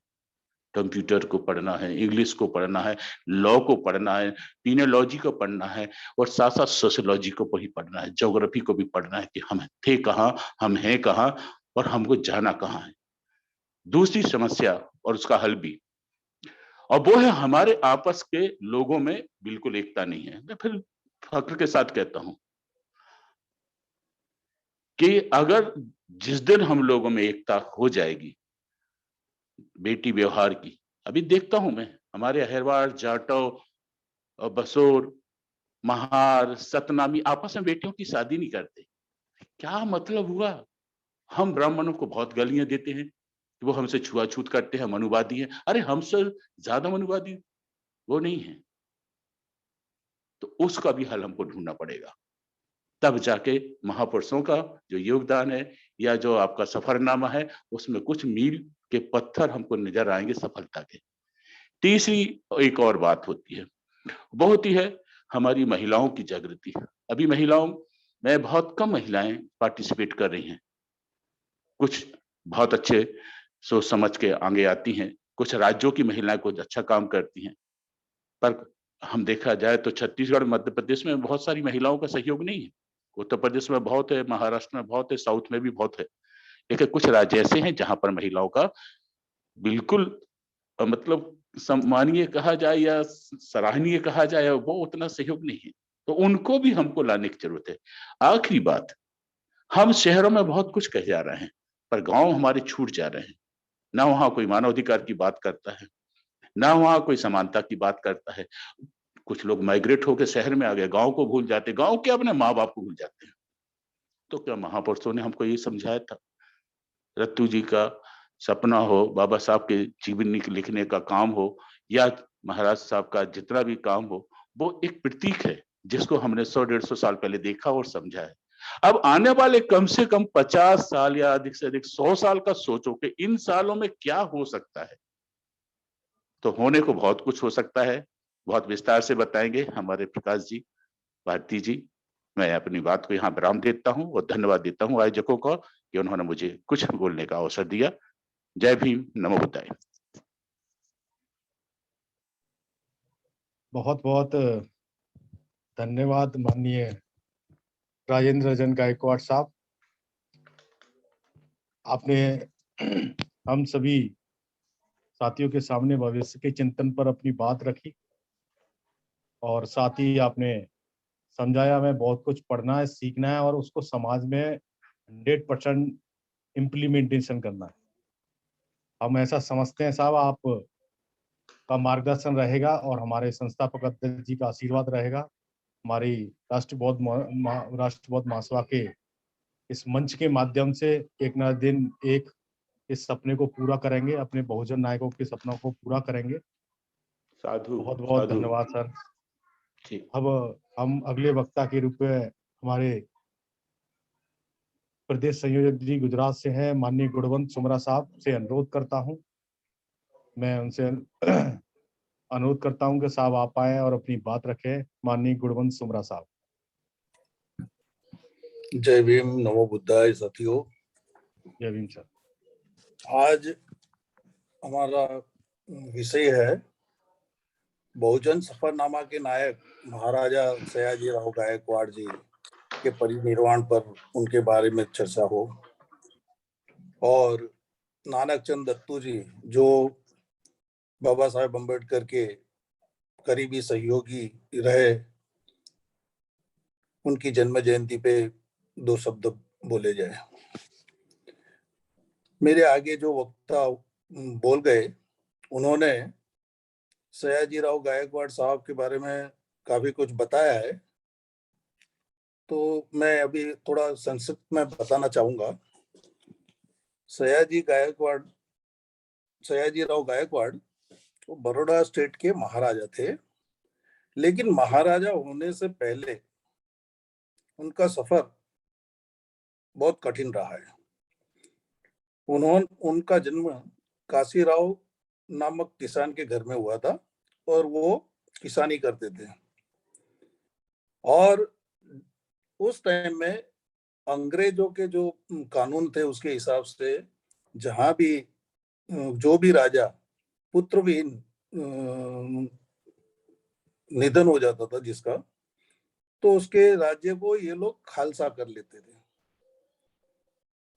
कंप्यूटर को पढ़ना है, इंग्लिश को पढ़ना है, लॉ को पढ़ना है, पीनोलॉजी को पढ़ना है, और साथ साथ सोशियोलॉजी को भी पढ़ना है, ज्योग्राफी को भी पढ़ना है कि हम थे कहाँ, हम हैं कहाँ, और हमको जाना कहाँ है। दूसरी समस्या और उसका हल भी, और वो है हमारे आपस के लोगों में बिल्कुल एकता नहीं है। मैं फिर फक्र के साथ कहता हूं कि अगर जिस दिन हम लोगों में एकता हो जाएगी, बेटी व्यवहार की, अभी देखता हूं मैं हमारे अहिरवाड़, जाटव, बसोर, महार, सतनामी आपस में बेटियों की शादी नहीं करते। क्या मतलब हुआ? हम ब्राह्मणों को बहुत गालियां देते हैं कि वो हमसे छुआछूत करते हैं, मनुवादी हैं। अरे हमसे ज्यादा मनुवादी वो नहीं है। तो उसका भी हल हमको ढूंढना पड़ेगा, तब जाके महापुरुषों का जो योगदान है या जो आपका सफरनामा है, उसमें कुछ मील के पत्थर हमको नजर आएंगे सफलता के। तीसरी एक और बात होती है, बहुत ही है हमारी महिलाओं की जागृति। अभी महिलाओं में बहुत कम महिलाएं पार्टिसिपेट कर रही हैं। कुछ बहुत अच्छे सोच समझ के आगे आती हैं, कुछ राज्यों की महिलाएं कुछ अच्छा काम करती हैं, पर हम देखा जाए तो छत्तीसगढ़, मध्य प्रदेश में बहुत सारी महिलाओं का सहयोग नहीं है। उत्तर प्रदेश में बहुत है, महाराष्ट्र में बहुत है, साउथ में भी बहुत है, लेकिन कुछ राज्य ऐसे हैं जहां पर महिलाओं का बिल्कुल मतलब सम्मानीय कहा जाए या सराहनीय कहा जाए, वो उतना सहयोग नहीं है। तो उनको भी हमको लाने की जरूरत है। आखिरी बात, हम शहरों में बहुत कुछ कह जा रहे हैं, पर गांव हमारे छूट जा रहे हैं। ना वहां कोई मानवाधिकार की बात करता है, ना वहां कोई समानता की बात करता है। कुछ लोग माइग्रेट होकर शहर में आ गए, गांव को भूल जाते, गांव के अपने माँ बाप को भूल जाते हैं। तो क्या महापुरुषों ने हमको ये समझाया था? रत्तू जी का सपना हो, बाबा साहब के जीवनी लिखने का काम हो, या महाराज साहब का जितना भी काम हो, वो एक प्रतीक है जिसको हमने 100-150 साल पहले देखा और समझा है। अब आने वाले कम से कम 50 साल या अधिक से अधिक 100 साल का सोचो कि इन सालों में क्या हो सकता है। तो होने को बहुत कुछ हो सकता है, बहुत विस्तार से बताएंगे हमारे प्रकाश जी, भारती जी। मैं अपनी बात को यहाँ विराम देता हूँ और धन्यवाद देता हूँ आयोजकों को कि उन्होंने मुझे कुछ बोलने का अवसर दिया। जय भीम, नमो बुद्धाय। बहुत बहुत धन्यवाद माननीय राजेंद्र रंजन गायकवाड़ साहब। आपने हम सभी साथियों के सामने भविष्य के चिंतन पर अपनी बात रखी, और साथ ही आपने समझाया हमें बहुत कुछ पढ़ना है, सीखना है, और उसको समाज में 100% इम्प्लीमेंटेशन करना है। हम ऐसा समझते हैं साहब, आप का मार्गदर्शन रहेगा और हमारे संस्थापक अध्यक्ष जी का आशीर्वाद रहेगा। हमारी राष्ट्रबोध महासभा के इस मंच के माध्यम से एक न दिन एक इस सपने को पूरा करेंगे, अपने बहुजन नायकों के सपनों को पूरा करेंगे। साधु बहुत बहुत साधु। धन्यवाद सर। ठीक। अब हम अगले वक्ता के रूप में हमारे प्रदेश संयोजक जी गुजरात से हैं, माननीय गुणवंत सुमरा साहब से अनुरोध करता हूं। मैं उनसे अनुरोध करता हूं कि साहब आप आए और अपनी बात रखें। माननीय गुणवंत सुमरा साहब। जय भीम, नमो बुद्धाय साथियों। जय भीम सर। आज हमारा विषय है बहुजन सफरनामा के नायक महाराजा सयाजीराव गायकवाड़ जी के परिनिर्वाण पर उनके बारे में चर्चा हो, और नानक चंद दत्तू जी जो बाबा साहेब अम्बेडकर के करीबी सहयोगी रहे, उनकी जन्म जयंती पे 2 शब्द बोले जाए। मेरे आगे जो वक्ता बोल गए, उन्होंने सयाजीराव गायकवाड़ साहब के बारे में काफी कुछ बताया है, तो मैं अभी थोड़ा संक्षिप्त में बताना चाहूंगा। सयाजीराव गायकवाड़ वो बड़ौदा स्टेट के महाराजा थे, लेकिन महाराजा होने से पहले उनका सफर बहुत कठिन रहा है। उनका जन्म काशीराव नामक किसान के घर में हुआ था और वो किसानी करते थे। और उस टाइम में अंग्रेजों के जो कानून थे उसके हिसाब से जहां भी जो भी राजा पुत्रविहीन निधन हो जाता था जिसका, तो उसके राज्य को ये लोग खालसा कर लेते थे।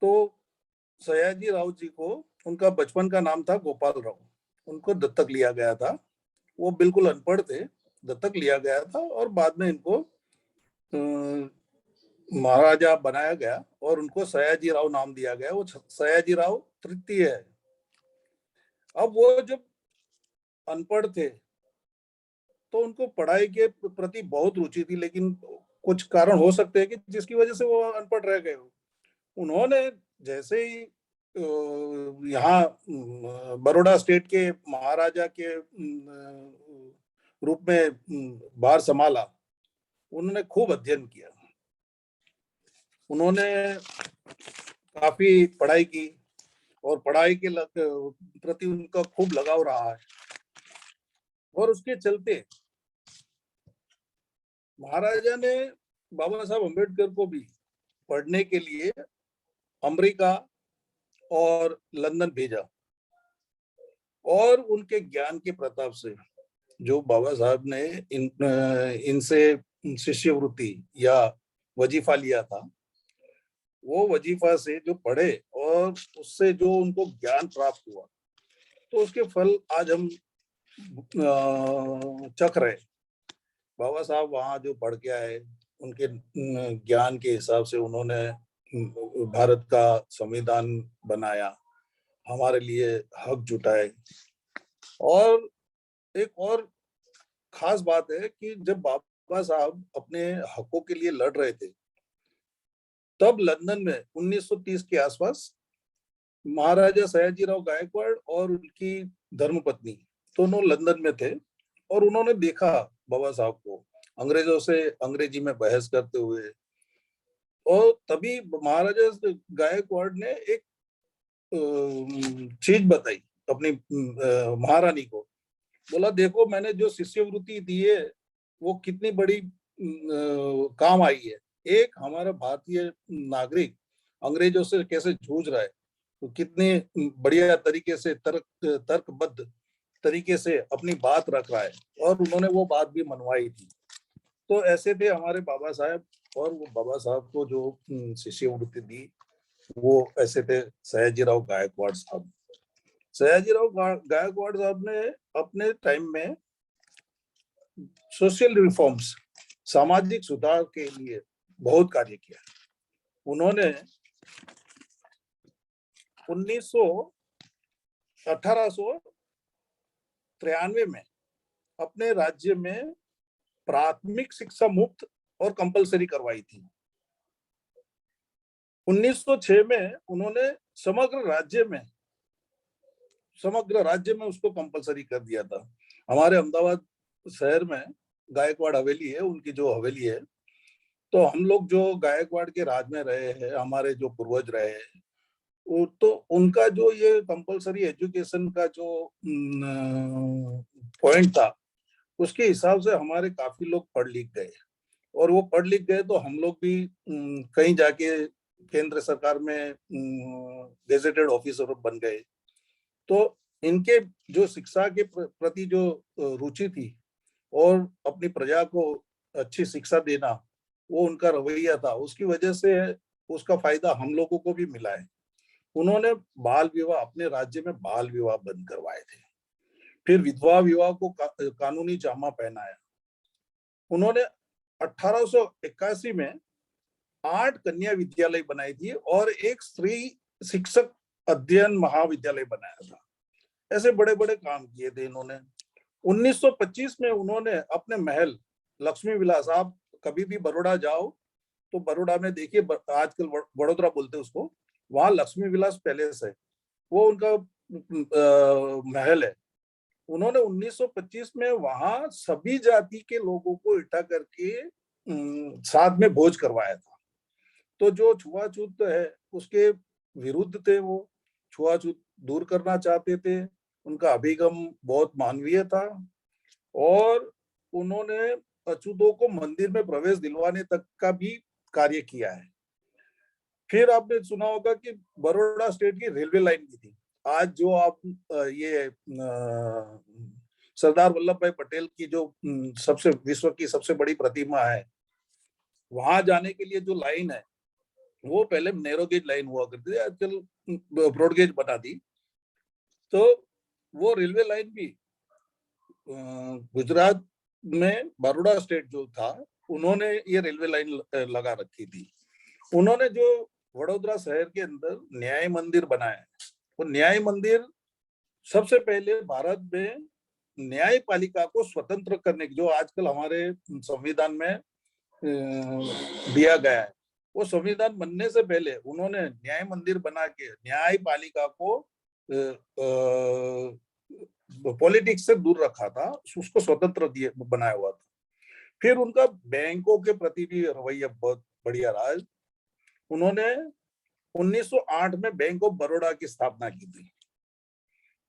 तो सयाजी राव जी को उनका बचपन का नाम था गोपाल राव, उनको दत्तक लिया गया था। वो बिल्कुल अनपढ़ थे, दत्तक लिया गया था और बाद में इनको महाराजा बनाया गया और उनको सयाजी राव नाम दिया गया। वो सयाजी राव तृतीय है। अब वो जब अनपढ़ थे तो उनको पढ़ाई के प्रति बहुत रुचि थी, लेकिन कुछ कारण हो सकते हैं कि जिसकी वजह से वो अनपढ़ रह गए। उन्होंने जैसे ही यहाँ बड़ौदा स्टेट के महाराजा के रूप में भार संभाला, उन्होंने खूब अध्ययन किया। उन्होंने काफी पढ़ाई की और पढ़ाई के प्रति उनका खूब लगाव रहा है, और उसके चलते महाराजा ने बाबा साहब अम्बेडकर को भी पढ़ने के लिए अमेरिका और लंदन भेजा। और उनके ज्ञान के प्रताप से जो बाबा साहब ने इनसे शिष्यवृत्ति या वजीफा लिया था, वो वजीफा से जो पढ़े और उससे जो उनको ज्ञान प्राप्त हुआ, तो उसके फल आज हम चख रहे। बाबा साहब वहाँ जो पढ़ के आए, उनके ज्ञान के हिसाब से उन्होंने भारत का संविधान बनाया, हमारे लिए हक जुटाए। और एक और खास बात है कि जब बाबा साहब अपने हकों के लिए लड़ रहे थे, तब लंदन में 1930 के आसपास महाराजा सयाजीराव गायकवाड़ और उनकी धर्मपत्नी दोनों लंदन में थे, और उन्होंने देखा बाबा साहब को अंग्रेजों से अंग्रेजी में बहस करते हुए। और तभी महाराजा गायकवाड़ ने एक चीज बताई अपनी महारानी को। बोला, देखो मैंने जो शिष्यवृत्ति दी है वो कितनी बड़ी काम आई है। एक हमारा भारतीय नागरिक अंग्रेजों से कैसे जूझ रहा है, तो कितने बढ़िया तरीके से तर्कबद्ध तरीके से अपनी बात रख रहा है, और उन्होंने वो बात भी मनवाई थी। तो ऐसे थे हमारे बाबा साहब, और वो बाबा साहब को जो शिष्यवृत्ति दी वो ऐसे थे सयाजीराव गायकवाड़ साहब। सयाजीराव गायकवाड़ साहब ने अपने टाइम में सोशल रिफॉर्म्स, सामाजिक सुधार के लिए बहुत कार्य किया। उन्होंने 1893 में अपने राज्य में प्राथमिक शिक्षा मुफ्त और कंपलसरी करवाई थी। 1906 में उन्होंने समग्र राज्य में उसको कंपलसरी कर दिया था। हमारे अहमदाबाद शहर में गायकवाड़ हवेली है, उनकी जो हवेली है, तो हम लोग जो गायकवाड़ के राज में रहे हैं, हमारे जो पूर्वज रहे हैं, तो उनका जो ये कंपलसरी एजुकेशन का जो पॉइंट था, उसके हिसाब से हमारे काफी लोग पढ़ लिख गए, और वो पढ़ लिख गए तो हम लोग भी कहीं जाके केंद्र सरकार में गेजेटेड ऑफिसर बन गए। तो इनके जो शिक्षा के प्रति जो रुचि थी और अपनी प्रजा को अच्छी शिक्षा देना, वो उनका रवैया था, उसकी वजह से उसका फायदा हम लोगों को भी मिला है। उन्होंने बाल विवाह, अपने राज्य में बाल विवाह बंद करवाए थे, फिर विधवा विवाह को कानूनी जामा पहनाया। उन्होंने 1881 में 8 कन्या विद्यालय बनाई थी और एक स्त्री शिक्षक अध्ययन महाविद्यालय बनाया था। ऐसे बड़े बड़े काम किए थे इन्होंने। 1925 में उन्होंने अपने महल लक्ष्मी विलास, आप कभी भी बड़ौदा जाओ तो बड़ौदा में देखिए, आजकल वडोदरा बोलते हैं उसको, वहां लक्ष्मी विलास पैलेस है, वो उनका महल है। उन्होंने 1925 में वहां सभी जाति के लोगों को इकट्ठा करके साथ में भोज करवाया था। तो जो छुआछूत है उसके विरुद्ध थे, वो छुआछूत दूर करना चाहते थे। उनका अभिगम बहुत मानवीय था और उन्होंने अछूतों को मंदिर में प्रवेश दिलवाने तक का भी कार्य किया है। फिर आपने सुना होगा कि बड़ौदा स्टेट की रेलवे लाइन भी थी। आज जो आप ये सरदार वल्लभ भाई पटेल की जो सबसे विश्व की सबसे बड़ी प्रतिमा है, वहां जाने के लिए जो लाइन है, वो पहले नैरो गेज लाइन हुआ करती थी, आजकल ब्रॉड गेज बना दी। तो वो रेलवे लाइन भी गुजरात में बड़ौदा स्टेट जो था, उन्होंने ये रेलवे लाइन लगा रखी थी। उन्होंने जो वडोदरा शहर के अंदर न्याय मंदिर बनाया, वो न्याय मंदिर सबसे पहले भारत में न्यायपालिका को स्वतंत्र करने की, जो आजकल हमारे संविधान में दिया गया है, वो संविधान बनने से पहले उन्होंने न्याय मंदिर बना के न्यायपालिका को पॉलिटिक्स से दूर रखा था, उसको स्वतंत्र दिए बनाया हुआ था। फिर उनका बैंकों के प्रति भी रवैया बहुत बढ़िया रहा। उन्होंने 1908 में बैंक ऑफ बड़ौदा की स्थापना की थी,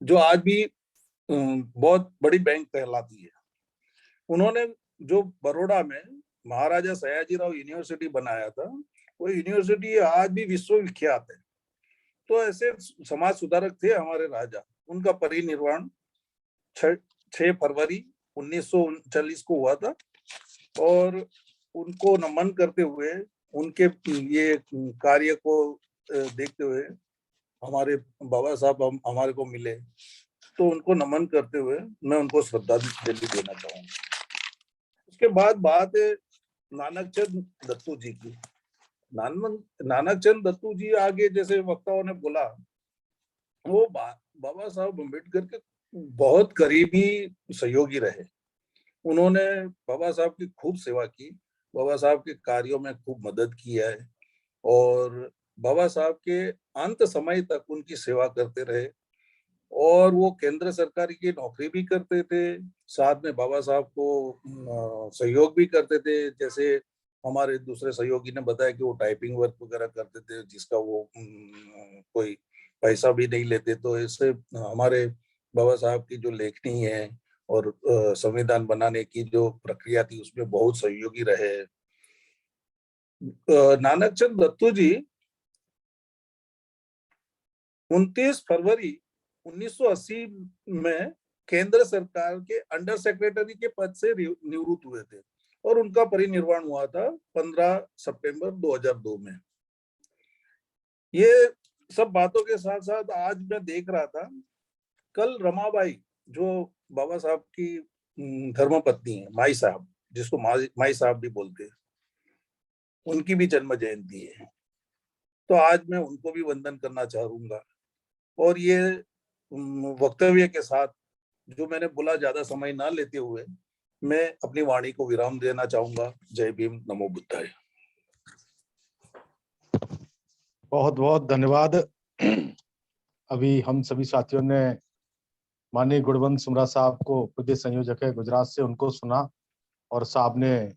जो आज भी बहुत बड़ी बैंक कहलाती है। उन्होंने जो बड़ौदा में महाराजा सयाजीराव यूनिवर्सिटी बनाया था, वो यूनिवर्सिटी आज भी विश्वविख्यात है। तो ऐसे समाज सुधारक थे हमारे राजा। उनका परिनिर्वाण 6 फरवरी 1939 को हुआ था, और उनको नमन करते हुए, उनके ये कार्य को देखते हुए हमारे बाबा साहब हमारे को मिले, तो उनको नमन करते हुए मैं उनको श्रद्धांजलि देना चाहूंगा। उसके बाद बात है नानकचंद दत्तू जी की। नानकचंद दत्तू जी आगे जैसे वक्ताओं ने बोला, वो बाबा साहब अम्बेडकर के बहुत करीबी सहयोगी रहे। उन्होंने बाबा साहब की खूब सेवा की, बाबा साहब के कार्यों में खूब मदद की है, और बाबा साहब के अंत समय तक उनकी सेवा करते रहे। और वो केंद्र सरकार की नौकरी भी करते थे, साथ में बाबा साहब को सहयोग भी करते थे। जैसे हमारे दूसरे सहयोगी ने बताया कि वो टाइपिंग वर्क वगैरह करते थे, जिसका वो कोई पैसा भी नहीं लेते। तो इससे हमारे बाबा साहब की जो लेखनी है और संविधान बनाने की जो प्रक्रिया थी, उसमें बहुत सहयोगी रहे। नानकचंद दत्तू जी 29 फरवरी 1980 में केंद्र सरकार के अंडर सेक्रेटरी के पद से निवृत्त हुए थे, और उनका परिनिर्वाण हुआ था 15 सितंबर 2002 में। ये सब बातों के साथ साथ आज मैं देख रहा था, कल रमाबाई जो बाबा साहब की धर्मपत्नी है, माई साहब, जिसको माई साहब भी बोलते हैं, उनकी भी जन्म जयंती है। तो आज मैं उनको भी वंदन करना चाहूंगा। और ये वक्तव्य के साथ जो मैंने बोला, ज्यादा समय ना लेते हुए मैं अपनी वाणी को विराम देना चाहूंगा। जय भीम, नमो बुद्धाय। बहुत बहुत धन्यवाद। अभी हम सभी साथियों ने माननीय गुणवंत सुमरा साहब को, प्रदेश संयोजक है गुजरात से, उनको सुना, और साहब ने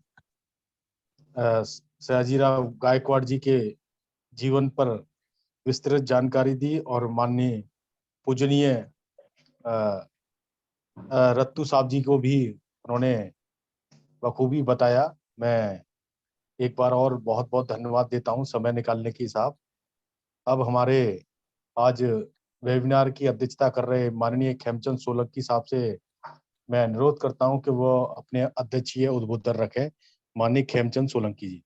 सयाजीराव गायकवाड़ जी के जीवन पर विस्तृत जानकारी दी, और माननीय पूजनीय रत्तू साहब जी को भी उन्होंने बखूबी बताया। मैं एक बार और बहुत बहुत धन्यवाद देता हूं समय निकालने की साहब। अब हमारे आज वेबिनार की अध्यक्षता कर रहे माननीय खेमचंद सोलंकी साहब से मैं अनुरोध करता हूं कि वो अपने अध्यक्षीय उद्बोधन रखें। माननीय खेमचंद सोलंकी जी।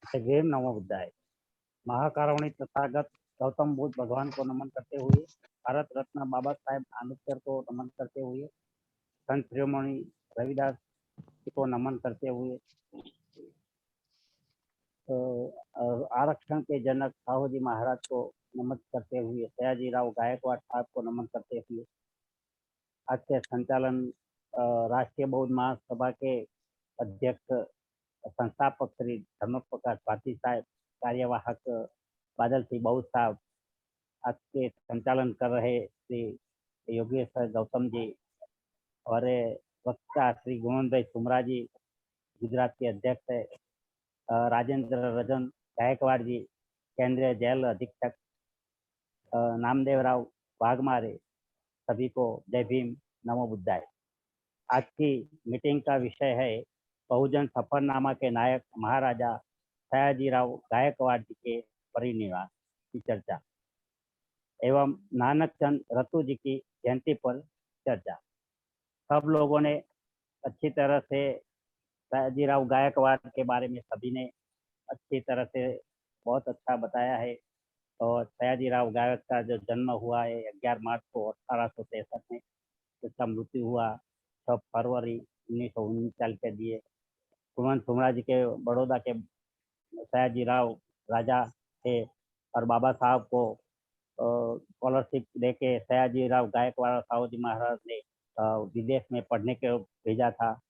जय भीम, नमो बुद्धाय। महाकारुणिक तथागत गौतम बुद्ध भगवान को नमन करते हुए, भारत रत्न बाबा साहेब आम्बेडकर को नमन करते हुए, संत शिरोमणि रविदास जी को नमन करते हुए, आरक्षण के जनक साहू जी महाराज को नमन करते हुए, सयाजीराव गायकवाड़ साहब को नमन करते हुए, आज के संचालन राष्ट्रीय बौद्ध महासभा के अध्यक्ष संस्थापक श्री धर्म प्रकाश भारती साहब, कार्यवाहक बादल सिंह बहु साहब, आज के संचालन कर रहे श्री योगेश गौतम जी, और वक्ता श्री गोविंद भाई सुमरा जी, गुजरात के अध्यक्ष है, राजेंद्र रजन गायकवाड़ जी, केंद्रीय जेल अधीक्षक, नामदेव राव वाघमारे, सभी को जय भीम, नमो बुद्धाय। आज की मीटिंग का विषय है बहुजन सफरनामा के नायक महाराजा सयाजीराव गायकवाड़ जी के परिनिर्वाण की चर्चा एवं नानक चंद रत्तू जी की जयंती पर चर्चा। सब लोगों ने अच्छी तरह से सयाजीराव गायकवाड़ के बारे में सभी ने अच्छी तरह से बहुत अच्छा बताया है। और सयाजीराव गायक का जो जन्म हुआ है 11 मार्च को 1863 में, उसका मृत्यु हुआ 6 फरवरी 1939 के दिए। कुंवर सुमरा जी के बड़ौदा के सयाजीराव राजा थे, और बाबा साहब को स्कॉलरशिप देके सयाजीराव गायकवाड़ साहू जी महाराज ने विदेश में पढ़ने के भेजा था,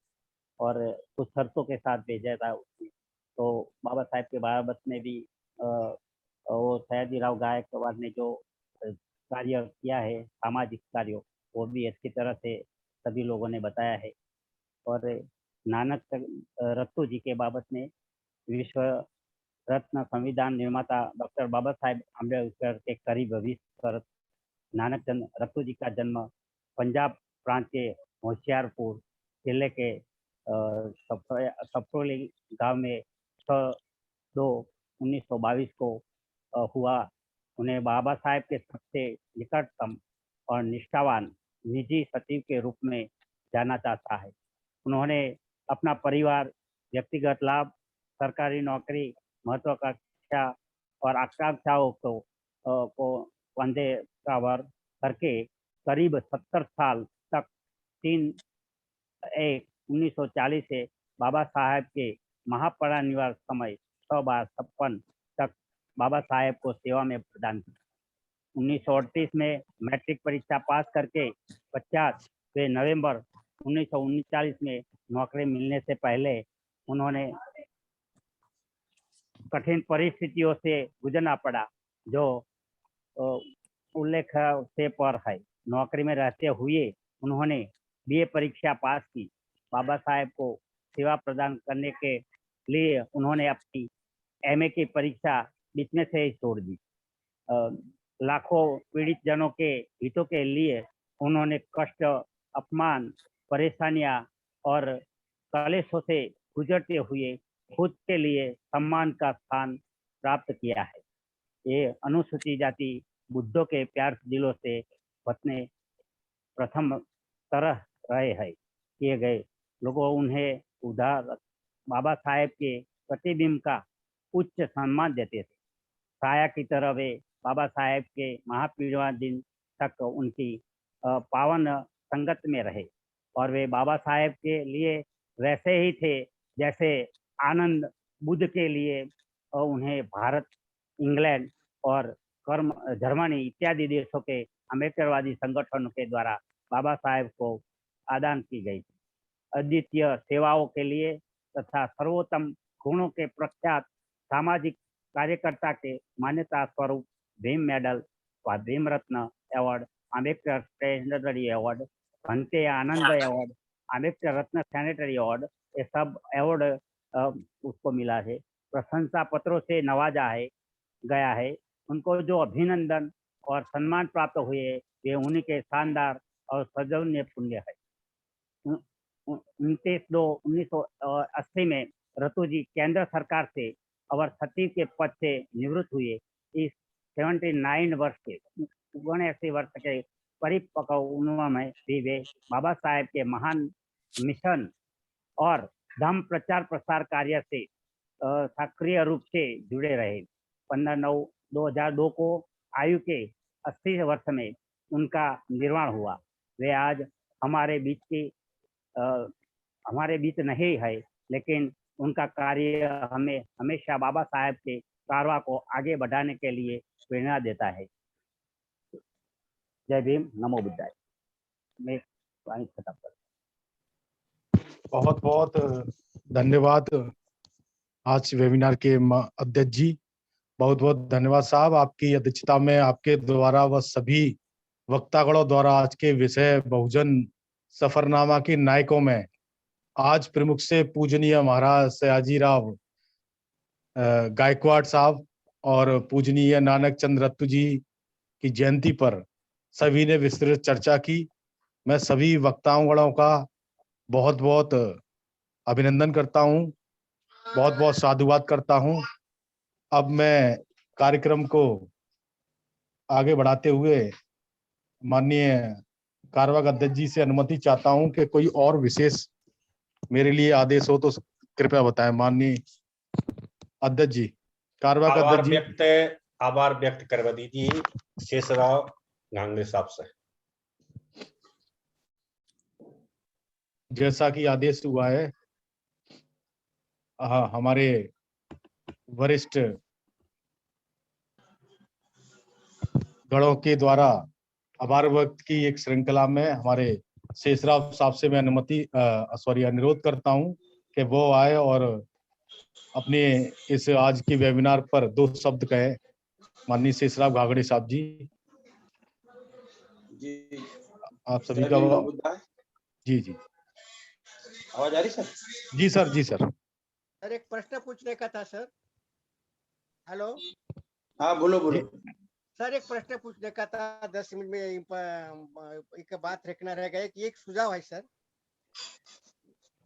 और कुछ शर्तों के साथ भेजा था उसने। तो बाबा साहेब के बाराबत में भी वो सयाजीराव गायकवाड़ ने जो कार्य किया है, सामाजिक कार्य, वो भी अच्छी तरह से सभी लोगों ने बताया है। और नानक रत्तू जी के बाबत में विश्व रत्न संविधान निर्माता डॉक्टर बाबा साहेब आम्बेडकर के करीब 20 वर्ष नानक चंद रत्तू जी का जन्म पंजाब प्रांत के होशियारपुर जिले के सफरोली गांव में 6/2/1922 को हुआ। उन्हें बाबा साहेब के सबसे निकटतम और निष्ठावान निजी सचिव के रूप में जाना जाता है। उन्होंने अपना परिवार, व्यक्तिगत लाभ, सरकारी नौकरी, महत्वाकांक्षा और आकांक्षाओं को कंधे का भार करके करीब 70 साल तक 3/1/1940 से बाबा साहेब के महापरिनिर्वाण समय 6/56 तक बाबा साहेब को सेवा में प्रदान किया। 1938 में मैट्रिक परीक्षा पास करके 50 नवंबर 1939 में नौकरी मिलने से पहले उन्होंने कठिन परिस्थितियों से गुजरना पड़ा, जो उल्लेख से पर है। नौकरी में रहते हुए उन्होंने बीए परीक्षा पास की। बाबा साहेब को सेवा प्रदान करने के लिए उन्होंने अपनी एमए की परीक्षा बीच में से ही छोड़ दी। लाखों पीड़ित जनों के हितों के लिए उन्होंने कष्ट, अपमान, परेशानियां और कलेशों से गुजरते हुए खुद के लिए सम्मान का स्थान प्राप्त किया है। ये अनुसूचित जाति बुद्धों के प्यार दिलों से बचने प्रथम तरह रहे हैं किए गए लोगों उन्हें उधार बाबा साहेब के प्रतिबिंब का उच्च सम्मान देते थे। छाया की तरह वे बाबा साहेब के महापरिनिर्वाण दिन तक उनकी पावन संगत में रहे, और वे बाबा साहेब के लिए वैसे ही थे जैसे आनंद बुद्ध के लिए और उन्हें भारत, इंग्लैंड और जर्मनी इत्यादि देशों के अम्बेडकरवादी संगठनों के द्वारा बाबा साहेब को आदान की गई थी। अद्वितीय सेवाओं के लिए तथा सर्वोत्तम गुणों के प्रख्यात सामाजिक कार्यकर्ता के मान्यता स्वरूप भीम मेडल व Bhim Ratna award, Ambedkar standard award, Bhante Anand award, Ambedkar Ratna sanitary award, ये सब अवार्ड उसको मिला है। प्रशंसा पत्रों से नवाजा है गया है। उनको जो अभिनंदन और सम्मान प्राप्त हुए वे उन्हीं के शानदार और सौजन्य पुण्य है। 29/2/1980 में रतु जी केंद्र सरकार से अवर सचिव के पद से निवृत्त हुए। इस 79 वर्ष के 79 वर्ष के परिपक्व उम्र में भी वे बाबा साहेब के महान मिशन और धम्म प्रचार प्रसार कार्य से सक्रिय रूप से जुड़े रहे। 15/9/2002 को आयु के 80 वर्ष में उनका निर्वाण हुआ। वे आज हमारे बीच नहीं है, लेकिन उनका कार्य हमें हमेशा बाबा साहेब के कारवा को आगे बढ़ाने के लिए प्रेरणा देता है। जय भीम, नमो बुद्धाय। मैं वाणी खत्म करता हूं। बहुत बहुत धन्यवाद आज वेबिनार के अध्यक्ष जी। बहुत बहुत धन्यवाद साहब, आपकी अध्यक्षता में आपके द्वारा व सभी वक्तागणों द्वारा आज के विषय बहुजन सफरनामा के नायकों में आज प्रमुख से पूजनीय महाराज सयाजीराव गायकवाड़ साहब और पूजनीय नानक चंद रत्तू जी की जयंती पर सभी ने विस्तृत चर्चा की। मैं सभी वक्ताओं का बहुत बहुत अभिनंदन करता हूं, बहुत बहुत साधुवाद करता हूं। अब मैं कार्यक्रम को आगे बढ़ाते हुए माननीय कार्यवाहक अध्यक्ष जी से अनुमति चाहता हूं कि कोई और विशेष मेरे लिए आदेश हो तो कृपया बताएं। माननीय अध्यक्ष जी, कार्यवाहक अध्यक्ष जी। आभार व्यक्त करवा दीजिए शेषराव गांगड़े साहब से। जैसा कि आदेश हुआ है, हमारे वरिष्ठ गणों के द्वारा आभार व्यक्त की एक श्रृंखला में हमारे शेषराव साहब से मैं अनुरोध करता हूं कि वो आए और अपने इस आज के वेबिनार पर 2 शब्द कहे। माननीय शेषराव गागड़े साहब जी, आप सभी का जी जी आवाज आ रही सर? जी सर, जी सर। सर एक प्रश्न पूछने का था सर। हेलो, हाँ बोलो बोलो। सर एक प्रश्न पूछने का था, 10 मिनट में एक बात रखना रह गया कि एक सुझाव है सर।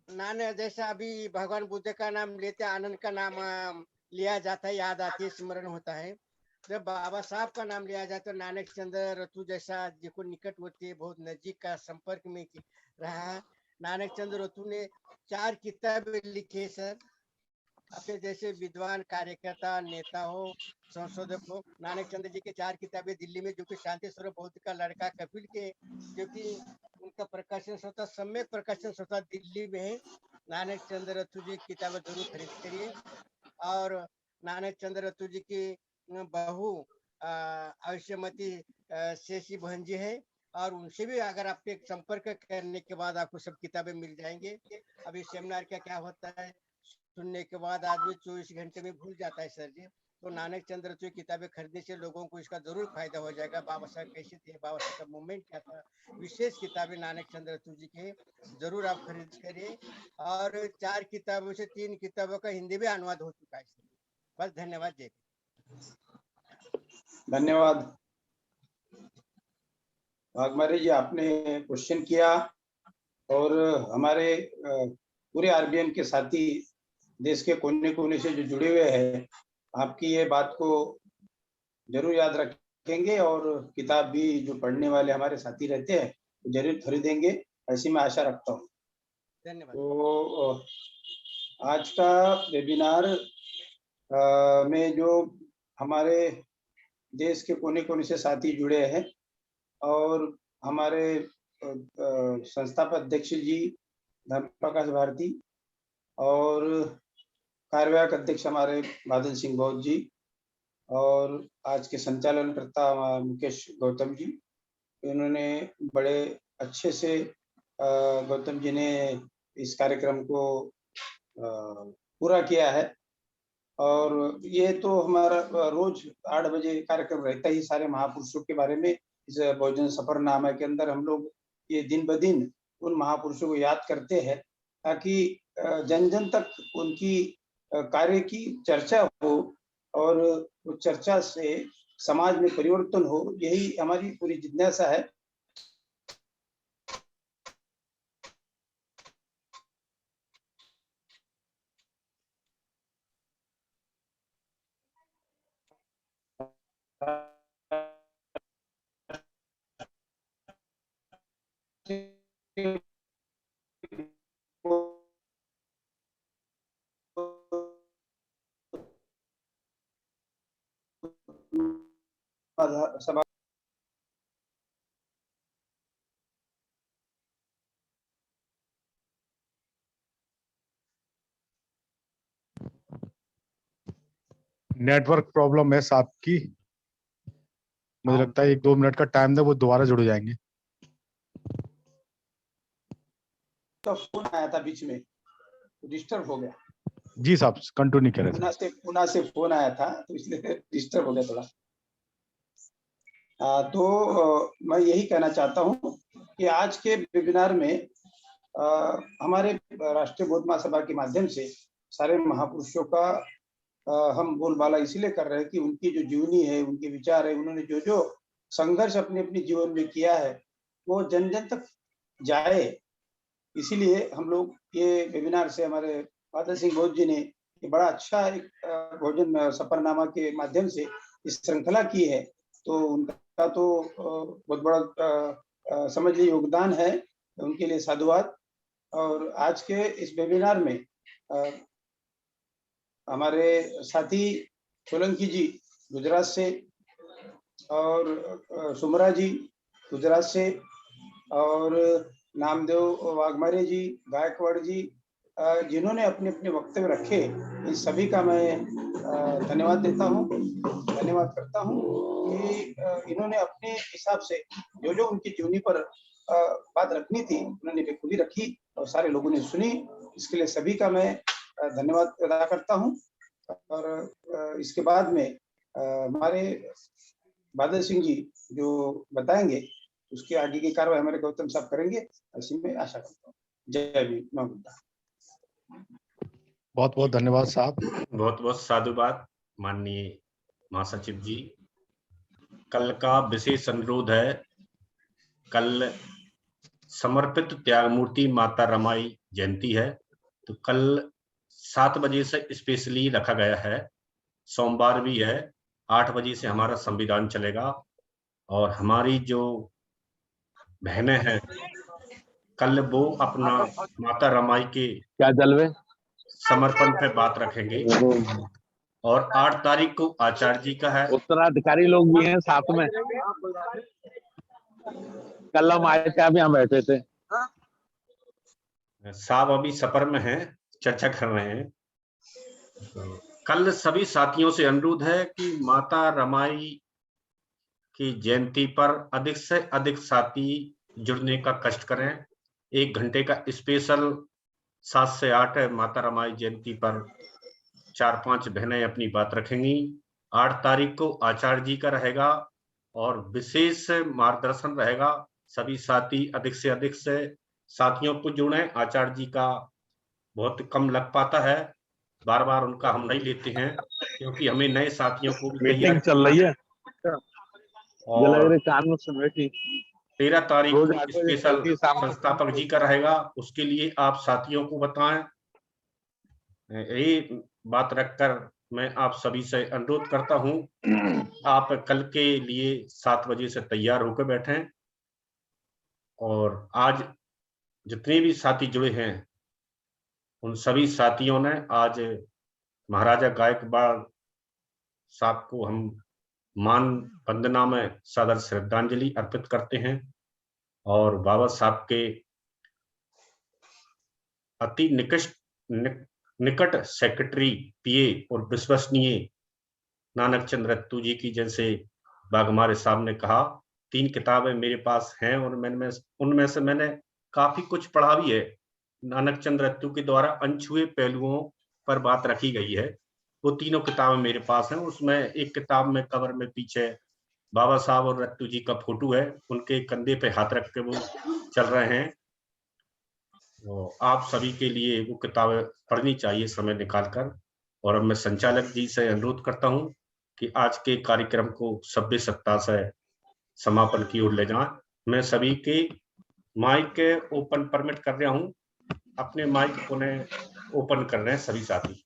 नानक जैसा अभी भगवान बुद्ध का नाम लेते आनंद का नाम लिया जाता है, याद आती है, स्मरण होता है। जब बाबा साहब का नाम लिया जाता है, नानक चंद्र रतु जैसा जिनको निकटवर्ती बहुत नजदीक का संपर्क में रहा। नानक चंद्र रतु ने 4 किताबें लिखी सर। अपने जैसे विद्वान कार्यकर्ता नेता हो, संशोधक हो, नानक चंद्र जी के 4 किताबें दिल्ली में, जो कि शांति स्वरूप बौद्ध का लड़का कपिल के, जो कि उनका प्रकाशन स्वतः सम्यक प्रकाशन स्वतः दिल्ली में है। नानक चंद्र रतु जी की किताबें जरूर खरीद करिए। और नानक चंद्र रतु जी की बहू आयुष्यमती शेषी बहन जी है, और उनसे भी अगर आपके संपर्क करने के बाद आपको सब किताबें मिल जाएंगे। अभी सेमिनार का क्या होता है, सुनने के बाद आदमी 24 घंटे में भूल जाता है सर जी। तो नानक चंद्र की किताबें खरीदने से लोगों को इसका जरूर फायदा हो जाएगा। बाबा साहब कैसे थे, बाबा साहब का मूवमेंट क्या था, विशेष किताबें नानक चंद्र जी की जरूर आप खरीद करिए। और 4 किताबों से 3 किताबों का हिंदी में अनुवाद हो चुका है। बस धन्यवाद। जय धन्यवाद वाघमारे जी, आपने क्वेश्चन किया और हमारे पूरे आरबीएम के साथी देश के कोने कोने से जो जुड़े हुए हैं, आपकी ये बात को जरूर याद रखेंगे और किताब भी जो पढ़ने वाले हमारे साथी रहते हैं तो जरूर खरीदेंगे, ऐसी मैं आशा रखता हूँ। धन्यवाद। तो आज का वेबिनार में जो हमारे देश के कोने कोने से साथी जुड़े हैं और हमारे संस्थापक अध्यक्ष जी धर्म प्रकाश भारती और कार्यवाहक अध्यक्ष हमारे बादल सिंह बौद्ध जी और आज के संचालनकर्ता मुकेश गौतम जी, इन्होंने बड़े अच्छे से गौतम जी ने इस कार्यक्रम को पूरा किया है। और ये तो हमारा रोज 8 बजे कार्यक्रम रहता ही सारे महापुरुषों के बारे में। इस बहुजन सफरनामा के अंदर हम लोग ये दिन ब दिन उन महापुरुषों को याद करते हैं ताकि जन जन तक उनकी कार्य की चर्चा हो और उस चर्चा से समाज में परिवर्तन हो, यही हमारी पूरी जिज्ञासा है। सभा नेटवर्क प्रॉब्लम है साहब की, मुझे लगता है 1-2 मिनट का टाइम दे, वो दोबारा जुड़ जाएंगे। तो फोन आया था बीच में, डिस्टर्ब हो गया। जी साहब कंटिन्यू करें। पुणे से फोन आया था तो इसलिए डिस्टर्ब हो गया थोड़ा। तो मैं यही कहना चाहता हूँ कि आज के वेबिनार में हमारे राष्ट्रीय बौद्ध महासभा के माध्यम से सारे महापुरुषों का हम बोलबाला इसलिए कर रहे हैं कि उनकी जो जीवनी है, उनके विचार है, उन्होंने जो जो संघर्ष अपने अपने जीवन में किया है वो जन जन तक जाए, इसीलिए हम लोग ये वेबिनार से हमारे बादल सिंह बौद्ध जी ने ये बड़ा अच्छा एक भोजन सफरनामा के माध्यम से इस श्रृंखला की है। तो उनका तो बहुत बड़ा समझ लीजिए योगदान है, उनके लिए साधुवाद। और आज के इस वेबिनार में हमारे साथी सोलंकी जी गुजरात से और सुमरा जी गुजरात से और नामदेव वाघमारे जी, गायकवाड़ जी, जिन्होंने अपने अपने वक्तव्य रखे, इन सभी का मैं धन्यवाद देता हूँ, धन्यवाद करता हूँ कि इन्होंने अपने हिसाब से जो जो उनकी जीवनी पर बात रखनी थी उन्होंने बखूबी रखी और सारे लोगों ने सुनी। इसके लिए सभी का मैं धन्यवाद अदा करता हूँ। और इसके बाद में हमारे बादल सिंह जी जो बताएंगे उसके आगे की कार्रवाई हमारे गौतम साहब करेंगे, ऐसी मैं आशा करता हूँ। जय भीम, नमो बुद्धाय। बहुत बहुत धन्यवाद साहब। बहुत बहुत साधुवाद माननीय महासचिव जी। कल का विशेष अनुरोध है, कल समर्पित त्यागमूर्ति माता रमाई जयंती है, तो कल 7 बजे से स्पेशली रखा गया है। सोमवार भी है, 8 बजे से हमारा संविधान चलेगा और हमारी जो बहनें हैं कल वो अपना माता रमाई के क्या जलवे समर्पण पे बात रखेंगे। और 8 तारीख को आचार्य जी का है। उत्तराधिकारी लोग भी हैं साथ में। कल हम आए थे, अभी हम बैठे थे। साहब अभी सफर में हैं, चर्चा कर रहे हैं। तो कल सभी साथियों से अनुरोध है कि माता रमाई की जयंती पर अधिक से अधिक साथी जुड़ने का कष्ट करें। 1 घंटे का स्पेशल 7 से 8 माता रमाई जयंती पर 4-5 बहनें अपनी बात रखेंगी। 8 तारीख को आचार्य जी का रहेगा और विशेष मार्गदर्शन रहेगा। सभी साथी अधिक से अधिक से साथियों को जोड़ें। आचार्य जी का बहुत कम लग पाता है, बार बार उनका हम नहीं लेते हैं क्योंकि हमें नए साथियों को भी तैयार मीटिंग चल रही है और कान में सुन रही थी। 13 तारीख रोज को 8 बजे स्पेशल चलती है शाम को। संस्थापक जी का रहेगा, उसके लिए आप साथियों को बताएं। यही बात रखकर मैं आप सभी से अनुरोध करता हूं, आप कल के लिए 7 बजे से तैयार होकर बैठें। और आज जितने भी साथी जुड़े हैं उन सभी साथियों ने आज महाराजा गायकवाड़ साहब को हम मान वंदना में सादर श्रद्धांजलि अर्पित करते हैं और बाबा साहब के अति निकट सेक्रेटरी पीए और विश्वसनीय नानक चंद रत्तू जी की, जैसे बाघमारे साहब ने कहा, 3 किताबें मेरे पास हैं और उनमें से मैंने काफी कुछ पढ़ा भी है। नानक चंद रत्तू के द्वारा अनछुए पहलुओं पर बात रखी गई है। वो तीनों किताबें मेरे पास हैं। उसमें एक किताब में कवर में पीछे बाबा साहब और रत्तू जी का फोटो है, उनके कंधे पे हाथ रख के वो चल रहे हैं। तो आप सभी के लिए वो किताबें पढ़नी चाहिए समय निकालकर। और अब मैं संचालक जी से अनुरोध करता हूं कि आज के कार्यक्रम को सभ्य सत्ता से समापन की ओर ले जाएं। मैं सभी के माइक ओपन परमिट कर रहा हूं। अपने माइक पुनः ओपन कर रहे हैं सभी साथी।